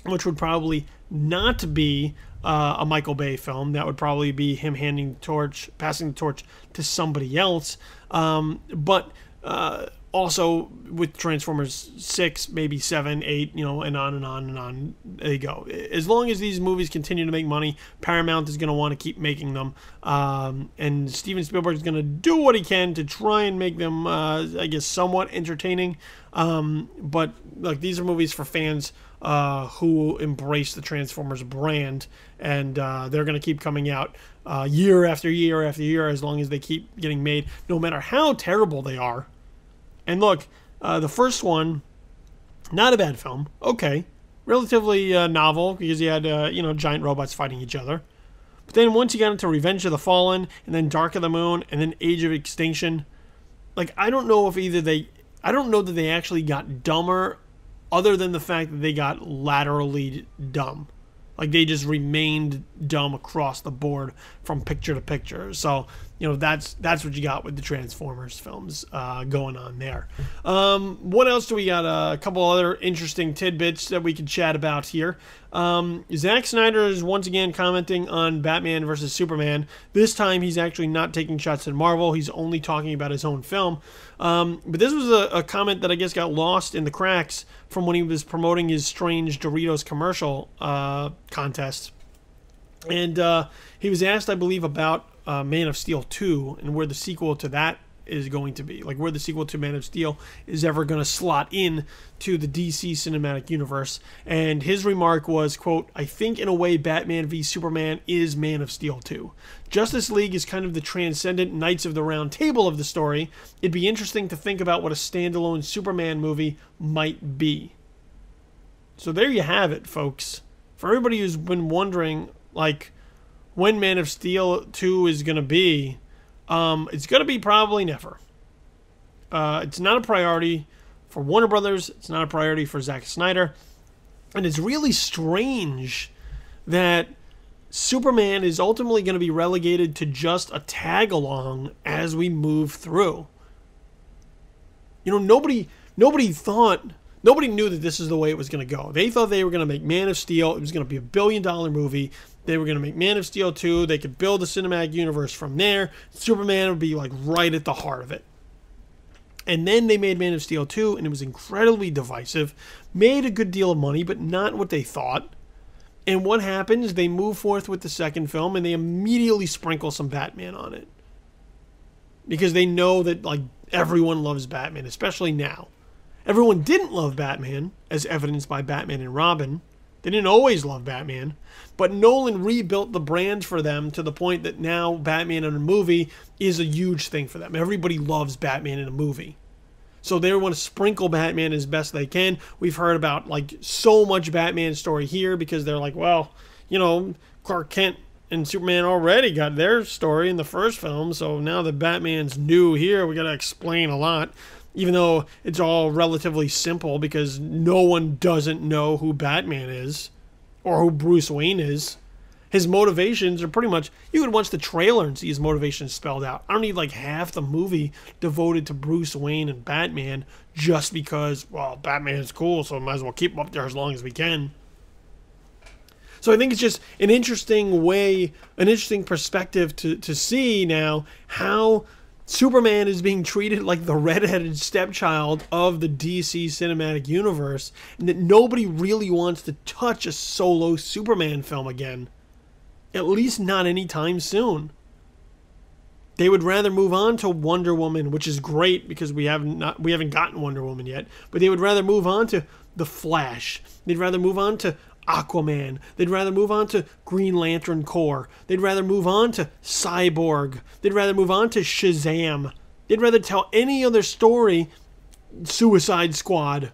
which would probably not be a Michael Bay film. That would probably be him passing the torch to somebody else. But also with Transformers 6, maybe 7, 8, and on and on and on they go. As long as these movies continue to make money, Paramount is going to want to keep making them. And Steven Spielberg is going to do what he can to try and make them, I guess, somewhat entertaining. But like, these are movies for fans who embrace the Transformers brand, and they're going to keep coming out year after year after year as long as they keep getting made, no matter how terrible they are. And look, the first one, not a bad film. Okay, relatively novel because you had giant robots fighting each other. But then once you got into Revenge of the Fallen, and then Dark of the Moon, and then Age of Extinction, like, I don't know that they actually got dumber, other than the fact that they got laterally dumb. Like, they just remained dumb across the board from picture to picture. So, that's what you got with the Transformers films going on there. What else do we got? A couple other interesting tidbits that we could chat about here. Zack Snyder is once again commenting on Batman versus Superman. This time, he's actually not taking shots at Marvel. He's only talking about his own film. But this was a comment that I guess got lost in the cracks from when he was promoting his strange Doritos commercial contest. And he was asked, I believe, about Man of Steel 2 and where the sequel to that is going to be. Like, where the sequel to Man of Steel is ever going to slot in to the DC cinematic universe. And his remark was, quote, "I think in a way Batman v Superman is Man of Steel 2. Justice League is kind of the transcendent Knights of the Round Table of the story. It'd be interesting to think about what a standalone Superman movie might be." So there you have it, folks. For everybody who's been wondering, like, when Man of Steel 2 is going to be, it's going to be probably never. It's not a priority for Warner Brothers. It's not a priority for Zack Snyder. And it's really strange that Superman is ultimately going to be relegated to just a tag-along as we move through. Nobody knew that this is the way it was going to go. They thought they were going to make Man of Steel. It was going to be $1 billion movie. They were going to make Man of Steel 2. They could build a cinematic universe from there. Superman would be like right at the heart of it. And then they made Man of Steel 2, and it was incredibly divisive. Made a good deal of money, but not what they thought. And what happens? They move forth with the second film, and they immediately sprinkle some Batman on it. Because they know that, like, everyone loves Batman, especially now. Everyone didn't love Batman, as evidenced by Batman and Robin. They didn't always love Batman. But Nolan rebuilt the brand for them to the point that now Batman in a movie is a huge thing for them. Everybody loves Batman in a movie. So they want to sprinkle Batman as best they can. We've heard about, like, so much Batman story here because they're like, well, Clark Kent and Superman already got their story in the first film. So now that Batman's new here, we got to explain a lot. Even though it's all relatively simple because no one doesn't know who Batman is or who Bruce Wayne is. His motivations are pretty much, you could watch the trailer and see his motivations spelled out. I don't need like half the movie devoted to Bruce Wayne and Batman just because, well, Batman is cool, so we might as well keep him up there as long as we can. So I think it's just an interesting way, an interesting perspective to see now how Superman is being treated like the redheaded stepchild of the DC cinematic universe, and that nobody really wants to touch a solo Superman film again. At least not anytime soon. They would rather move on to Wonder Woman, which is great because we haven't gotten Wonder Woman yet, but they would rather move on to The Flash. They'd rather move on to Aquaman. They'd rather move on to Green Lantern Corps. They'd rather move on to Cyborg. They'd rather move on to Shazam. They'd rather tell any other story, Suicide Squad,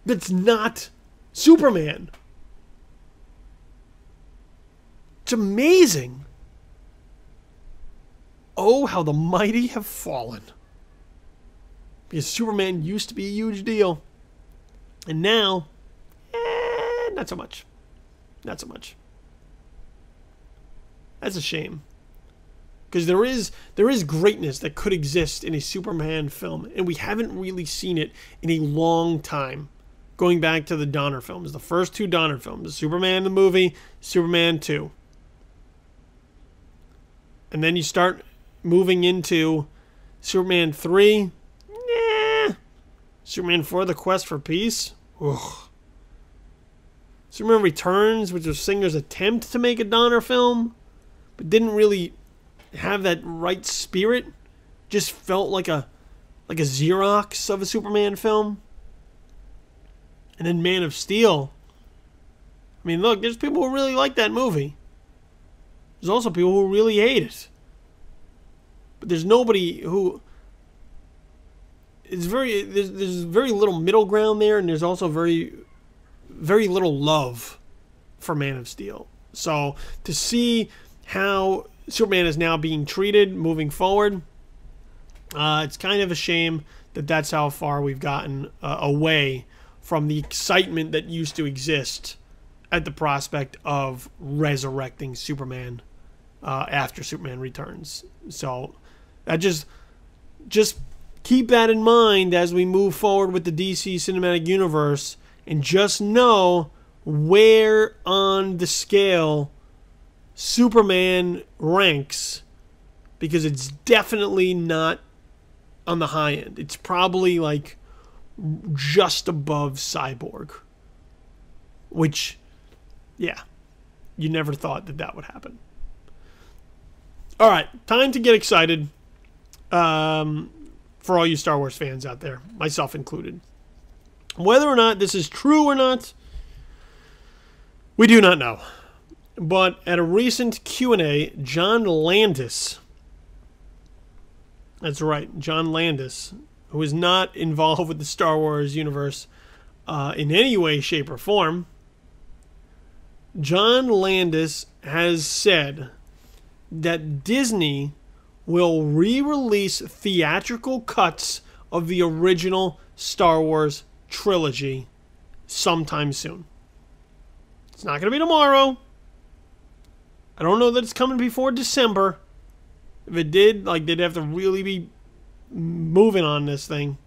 that's not Superman. It's amazing. Oh, how the mighty have fallen. Because Superman used to be a huge deal. And now, not so much. Not so much. That's a shame. Because there is greatness that could exist in a Superman film, and we haven't really seen it in a long time. Going back to the Donner films, the first two Donner films, Superman the movie, Superman 2. And then you start moving into Superman 3. Superman 4, The Quest for Peace. Ugh. Superman Returns, which was Singer's attempt to make a Donner film, but didn't really have that right spirit. Just felt like a Xerox of a Superman film. And then Man of Steel. I mean, look, there's people who really like that movie. There's also people who really hate it. But there's nobody who... there's very little middle ground there, and there's also very little love for Man of Steel. So to see how Superman is now being treated moving forward, it's kind of a shame that that's how far we've gotten away from the excitement that used to exist at the prospect of resurrecting Superman after Superman Returns. So that just keep that in mind as we move forward with the DC Cinematic Universe, and just know where on the scale Superman ranks, because it's definitely not on the high end. It's probably like just above Cyborg, which, yeah, you never thought that that would happen. All right, time to get excited. For all you Star Wars fans out there, myself included. Whether or not this is true or not, we do not know. But at a recent Q&A, John Landis, that's right, John Landis, who is not involved with the Star Wars universe in any way, shape, or form, John Landis has said that Disney will re-release theatrical cuts of the original Star Wars trilogy sometime soon. It's not going to be tomorrow. I don't know that it's coming before December. If it did, like, they'd have to really be moving on this thing.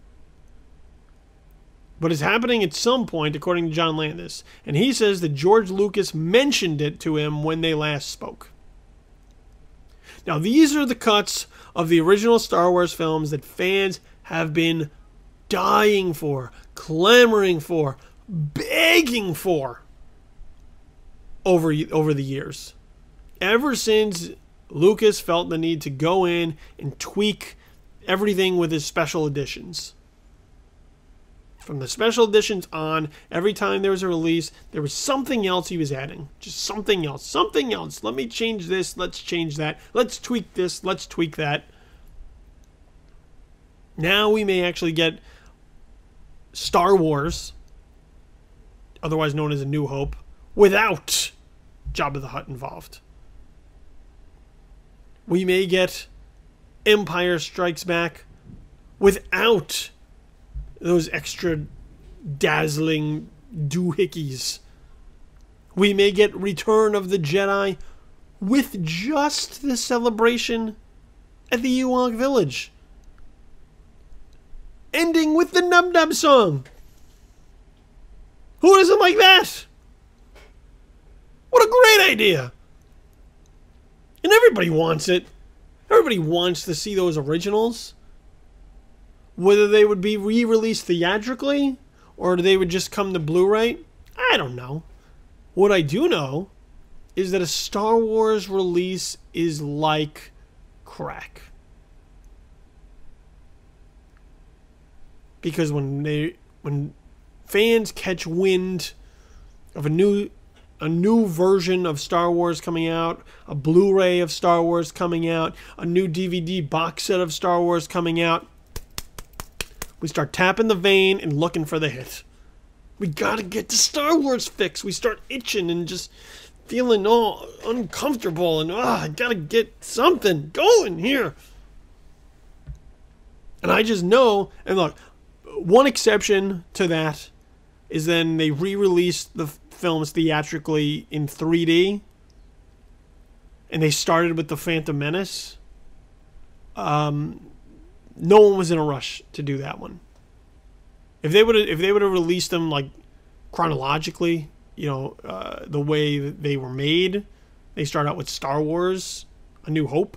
But it's happening at some point, according to John Landis. And he says that George Lucas mentioned it to him when they last spoke. Now, these are the cuts of the original Star Wars films that fans have been dying for, clamoring for, begging for over the years. Ever since Lucas felt the need to go in and tweak everything with his special editions. From the special editions on, every time there was a release, there was something else he was adding. Just something else. Something else. Let me change this. Let's change that. Let's tweak this. Let's tweak that. Now we may actually get Star Wars, otherwise known as A New Hope, without Jabba the Hutt involved. We may get Empire Strikes Back without those extra dazzling doohickeys. We may get Return of the Jedi with just the celebration at the Ewok Village, ending with the Nub Nub song. Who doesn't like that? What a great idea. And everybody wants it. Everybody wants to see those originals. Whether they would be re-released theatrically or they would just come to Blu-ray, I don't know. What I do know is that a Star Wars release is like crack. Because when fans catch wind of a new version of Star Wars coming out, a Blu-ray of Star Wars coming out, a new DVD box set of Star Wars coming out, we start tapping the vein and looking for the hit. We gotta get the Star Wars fix. We start itching and just feeling all uncomfortable and I gotta get something going here. And I just know, and look, one exception to that is then they re-released the films theatrically in 3D, and they started with The Phantom Menace. No one was in a rush to do that one. If they would have released them like chronologically, you know, the way that they were made, they start out with Star Wars: A New Hope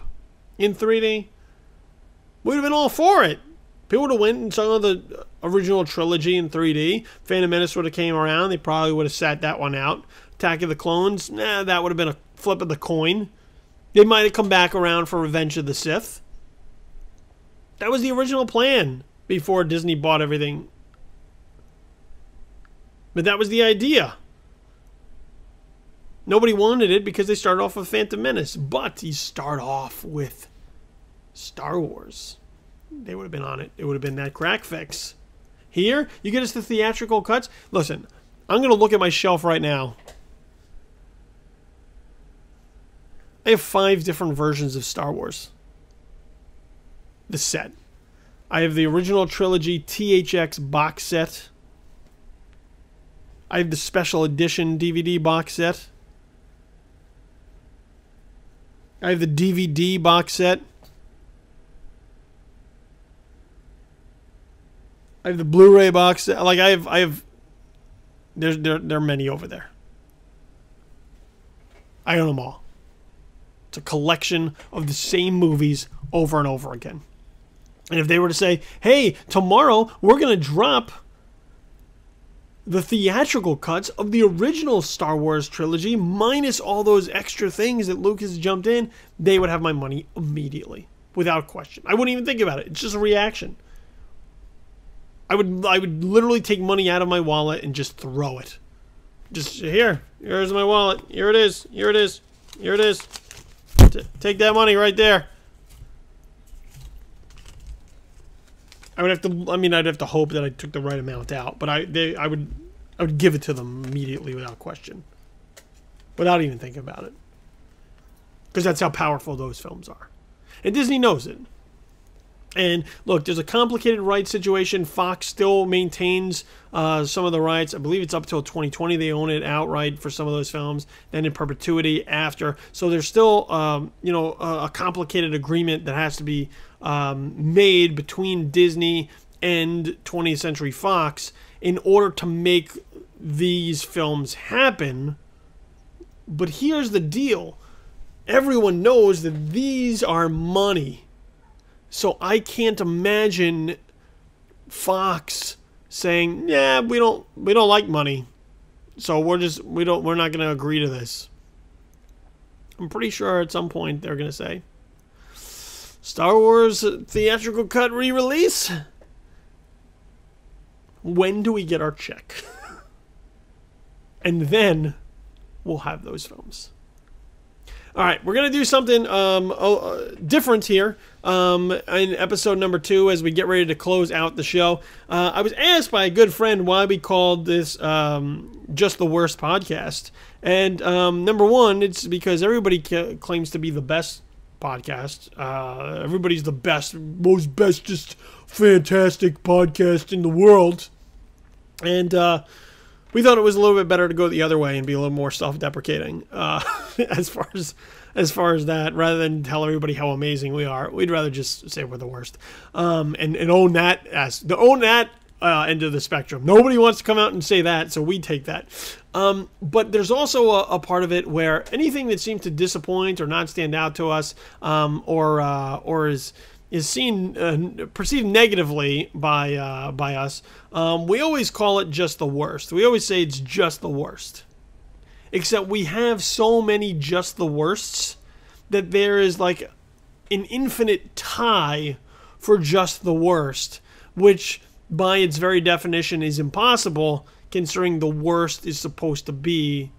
in 3D. We'd have been all for it. People would have went and saw the original trilogy in 3D. Phantom Menace would have came around. They probably would have sat that one out. Attack of the Clones, that would have been a flip of the coin. They might have come back around for Revenge of the Sith. That was the original plan before Disney bought everything. But that was the idea. Nobody wanted it because they started off with Phantom Menace. But you start off with Star Wars. They would have been on it. It would have been that crack fix. Here, you get us the theatrical cuts. Listen, I'm going to look at my shelf right now. I have 5 different versions of Star Wars. The set. I have the original trilogy THX box set. I have the special edition DVD box set. I have the DVD box set. I have the Blu-ray box set. Like I have there are many over there. I own them all. It's a collection of the same movies over and over again. And if they were to say, hey, tomorrow we're going to drop the theatrical cuts of the original Star Wars trilogy minus all those extra things that Lucas jumped in, they would have my money immediately, without question. I wouldn't even think about it. It's just a reaction. I would literally take money out of my wallet and just throw it. Just, here's my wallet. Here it is. Here it is. Here it is. Take that money right there. I would have to. I mean, I'd have to hope that I took the right amount out, but I would give it to them immediately without question, without even thinking about it, because that's how powerful those films are, and Disney knows it. And look, there's a complicated rights situation. Fox still maintains some of the rights. I believe it's up till 2020. They own it outright for some of those films, then in perpetuity after. So there's still, a complicated agreement that has to be made between Disney and 20th Century Fox in order to make these films happen. But here's the deal. Everyone knows that these are money. So I can't imagine Fox saying, "Yeah, we don't like money, so we're not going to agree to this." I'm pretty sure at some point they're going to say, "Star Wars theatrical cut re-release. When do we get our check?" And then we'll have those films. All right, we're going to do something different here in episode number 2 as we get ready to close out the show. I was asked by a good friend why we called this Just the Worst podcast. And number one, it's because everybody claims to be the best podcast. Everybody's the best, most bestest, fantastic podcast in the world. And we thought it was a little bit better to go the other way and be a little more self-deprecating as far as that, rather than tell everybody how amazing we are. We'd rather just say we're the worst, and own that end of the spectrum. Nobody wants to come out and say that, so we take that. But there's also a part of it where anything that seems to disappoint or not stand out to us, or is seen perceived negatively by us, we always call it just the worst. We always say it's just the worst. Except we have so many just the worsts that there is like an infinite tie for just the worst, which by its very definition is impossible, considering the worst is supposed to be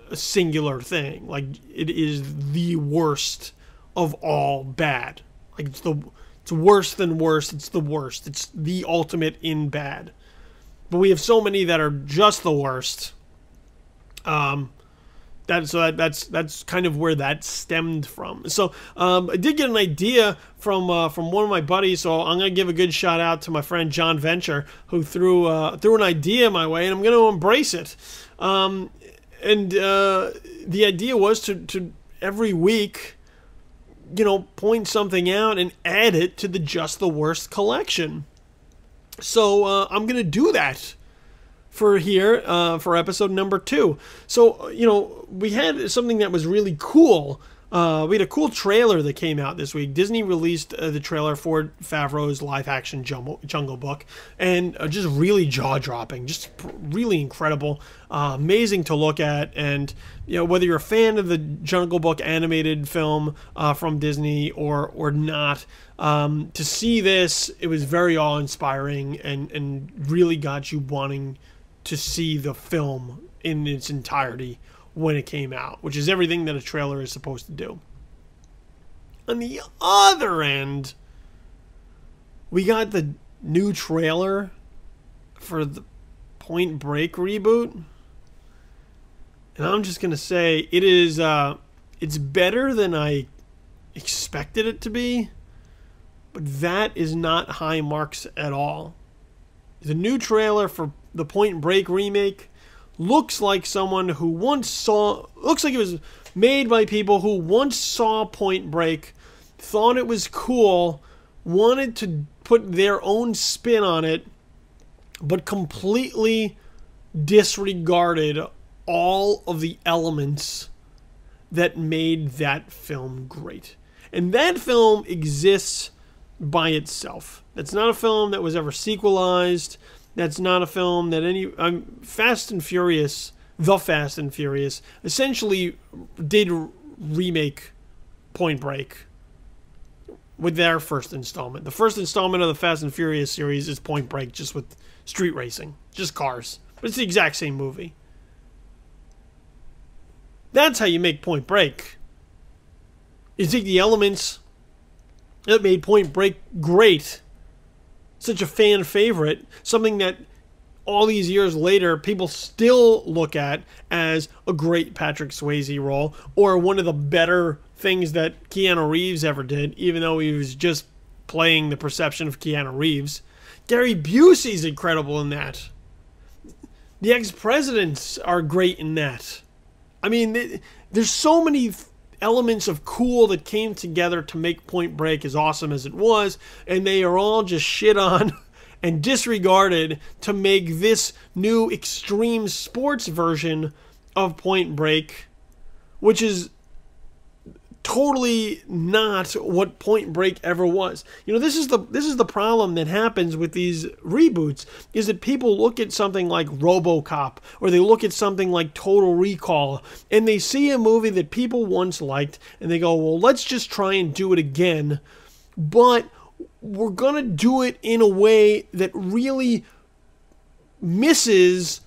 a singular thing. Like, it is the worst of all bad. Like, it's worse than worst. It's the worst. It's the ultimate in bad. But we have so many that are just the worst. That's kind of where that stemmed from. So I did get an idea from one of my buddies. So I'm gonna give a good shout out to my friend John Venture, who threw an idea my way, and I'm gonna embrace it. The idea was to every week, point something out and add it to the Just the Worst collection. So I'm gonna do that for episode number 2. So, we had something that was really cool. We had a cool trailer that came out this week. Disney released the trailer for Favreau's live-action Jungle Book, and just really jaw-dropping, just really incredible, amazing to look at. And whether you're a fan of the Jungle Book animated film from Disney or not, to see this, it was very awe-inspiring and really got you wanting to see the film in its entirety when it came out, which is everything that a trailer is supposed to do. On the other end, we got the new trailer for the Point Break reboot, and I'm just gonna say it is it's better than I expected it to be, but that is not high marks at all. The new trailer for the Point Break remake looks like it was made by people who once saw Point Break, thought it was cool, wanted to put their own spin on it, but completely disregarded all of the elements that made that film great. And that film exists by itself. That's not a film that was ever sequelized. That's not a film that The Fast and Furious essentially did remake Point Break with their first installment. The first installment of the Fast and Furious series is Point Break, just with street racing, just cars. But it's the exact same movie. That's how you make Point Break. You take the elements that made Point Break great, such a fan favorite, something that all these years later people still look at as a great Patrick Swayze role, or one of the better things that Keanu Reeves ever did, even though he was just playing the perception of Keanu Reeves. Gary Busey's incredible in that. The ex-presidents are great in that. I mean, there's so many elements of cool that came together to make Point Break as awesome as it was, and they are all just shit on and disregarded to make this new extreme sports version of Point Break, which is totally not what Point Break ever was. This is the problem that happens with these reboots, is that people look at something like RoboCop, or they look at something like Total Recall, and they see a movie that people once liked, and they go, well, let's just try and do it again, but we're gonna do it in a way that really misses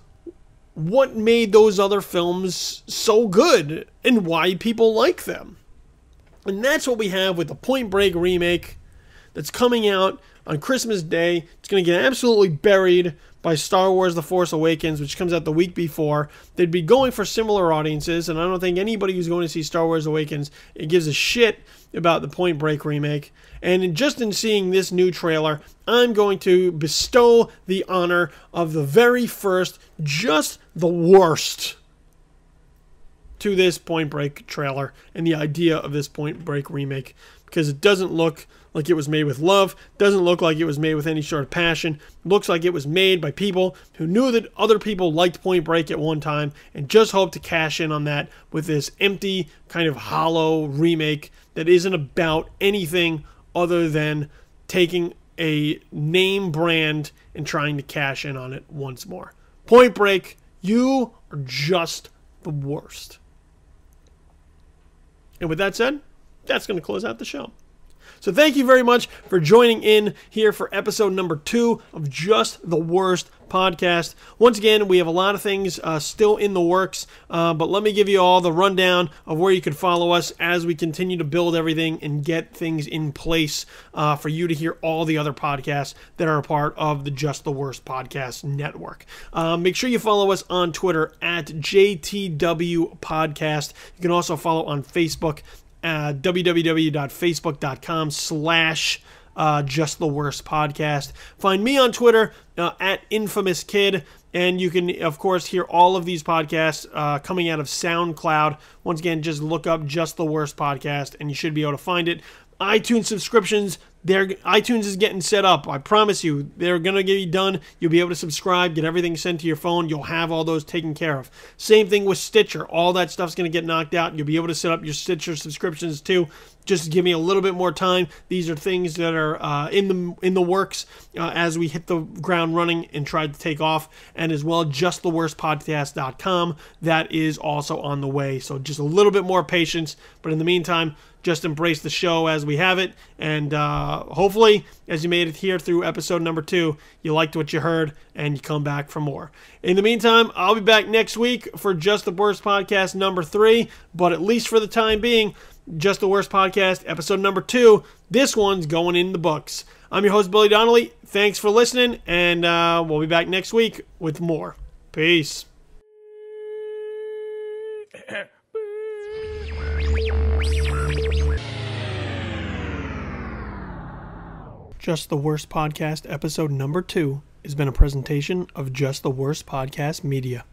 what made those other films so good and why people like them. And that's what we have with the Point Break remake that's coming out on Christmas Day. It's going to get absolutely buried by Star Wars The Force Awakens, which comes out the week before. They'd be going for similar audiences, and I don't think anybody who's going to see Star Wars Awakens gives a shit about the Point Break remake. And just in seeing this new trailer, I'm going to bestow the honor of the very first, just the worst, to this Point Break trailer and the idea of this Point Break remake, because it doesn't look like it was made with love. Doesn't look like it was made with any sort of passion. It looks like it was made by people who knew that other people liked Point Break at one time and just hoped to cash in on that with this empty, kind of hollow remake that isn't about anything other than taking a name brand and trying to cash in on it once more. Point Break, you are just the worst. And with that said, that's going to close out the show. So thank you very much for joining in here for episode number 2 of Just the Worst podcast. Once again, we have a lot of things still in the works, but let me give you all the rundown of where you can follow us as we continue to build everything and get things in place for you to hear all the other podcasts that are a part of the Just the Worst podcast network. Make sure you follow us on Twitter at JTW Podcast. You can also follow on Facebook www.facebook.com/Just the Worst Podcast. Find me on Twitter at Infamous Kid, and you can, of course, hear all of these podcasts coming out of SoundCloud. Once again, just look up Just the Worst Podcast, and you should be able to find it. iTunes subscriptions, iTunes is getting set up. I promise you, they're going to get you done. You'll be able to subscribe, get everything sent to your phone. You'll have all those taken care of. Same thing with Stitcher. All that stuff's going to get knocked out. You'll be able to set up your Stitcher subscriptions too. Just give me a little bit more time. These are things that are in the works as we hit the ground running and try to take off. And as well, justtheworstpodcast.com. That is also on the way. So just a little bit more patience. But in the meantime, just embrace the show as we have it. And hopefully, as you made it here through episode number 2, you liked what you heard and you come back for more. In the meantime, I'll be back next week for Just the Worst Podcast number 3. But at least for the time being, Just the Worst Podcast, episode number 2. This one's going in the books. I'm your host, Billy Donnelly. Thanks for listening, and we'll be back next week with more. Peace. Just the Worst Podcast, episode number 2, has been a presentation of Just the Worst Podcast Media.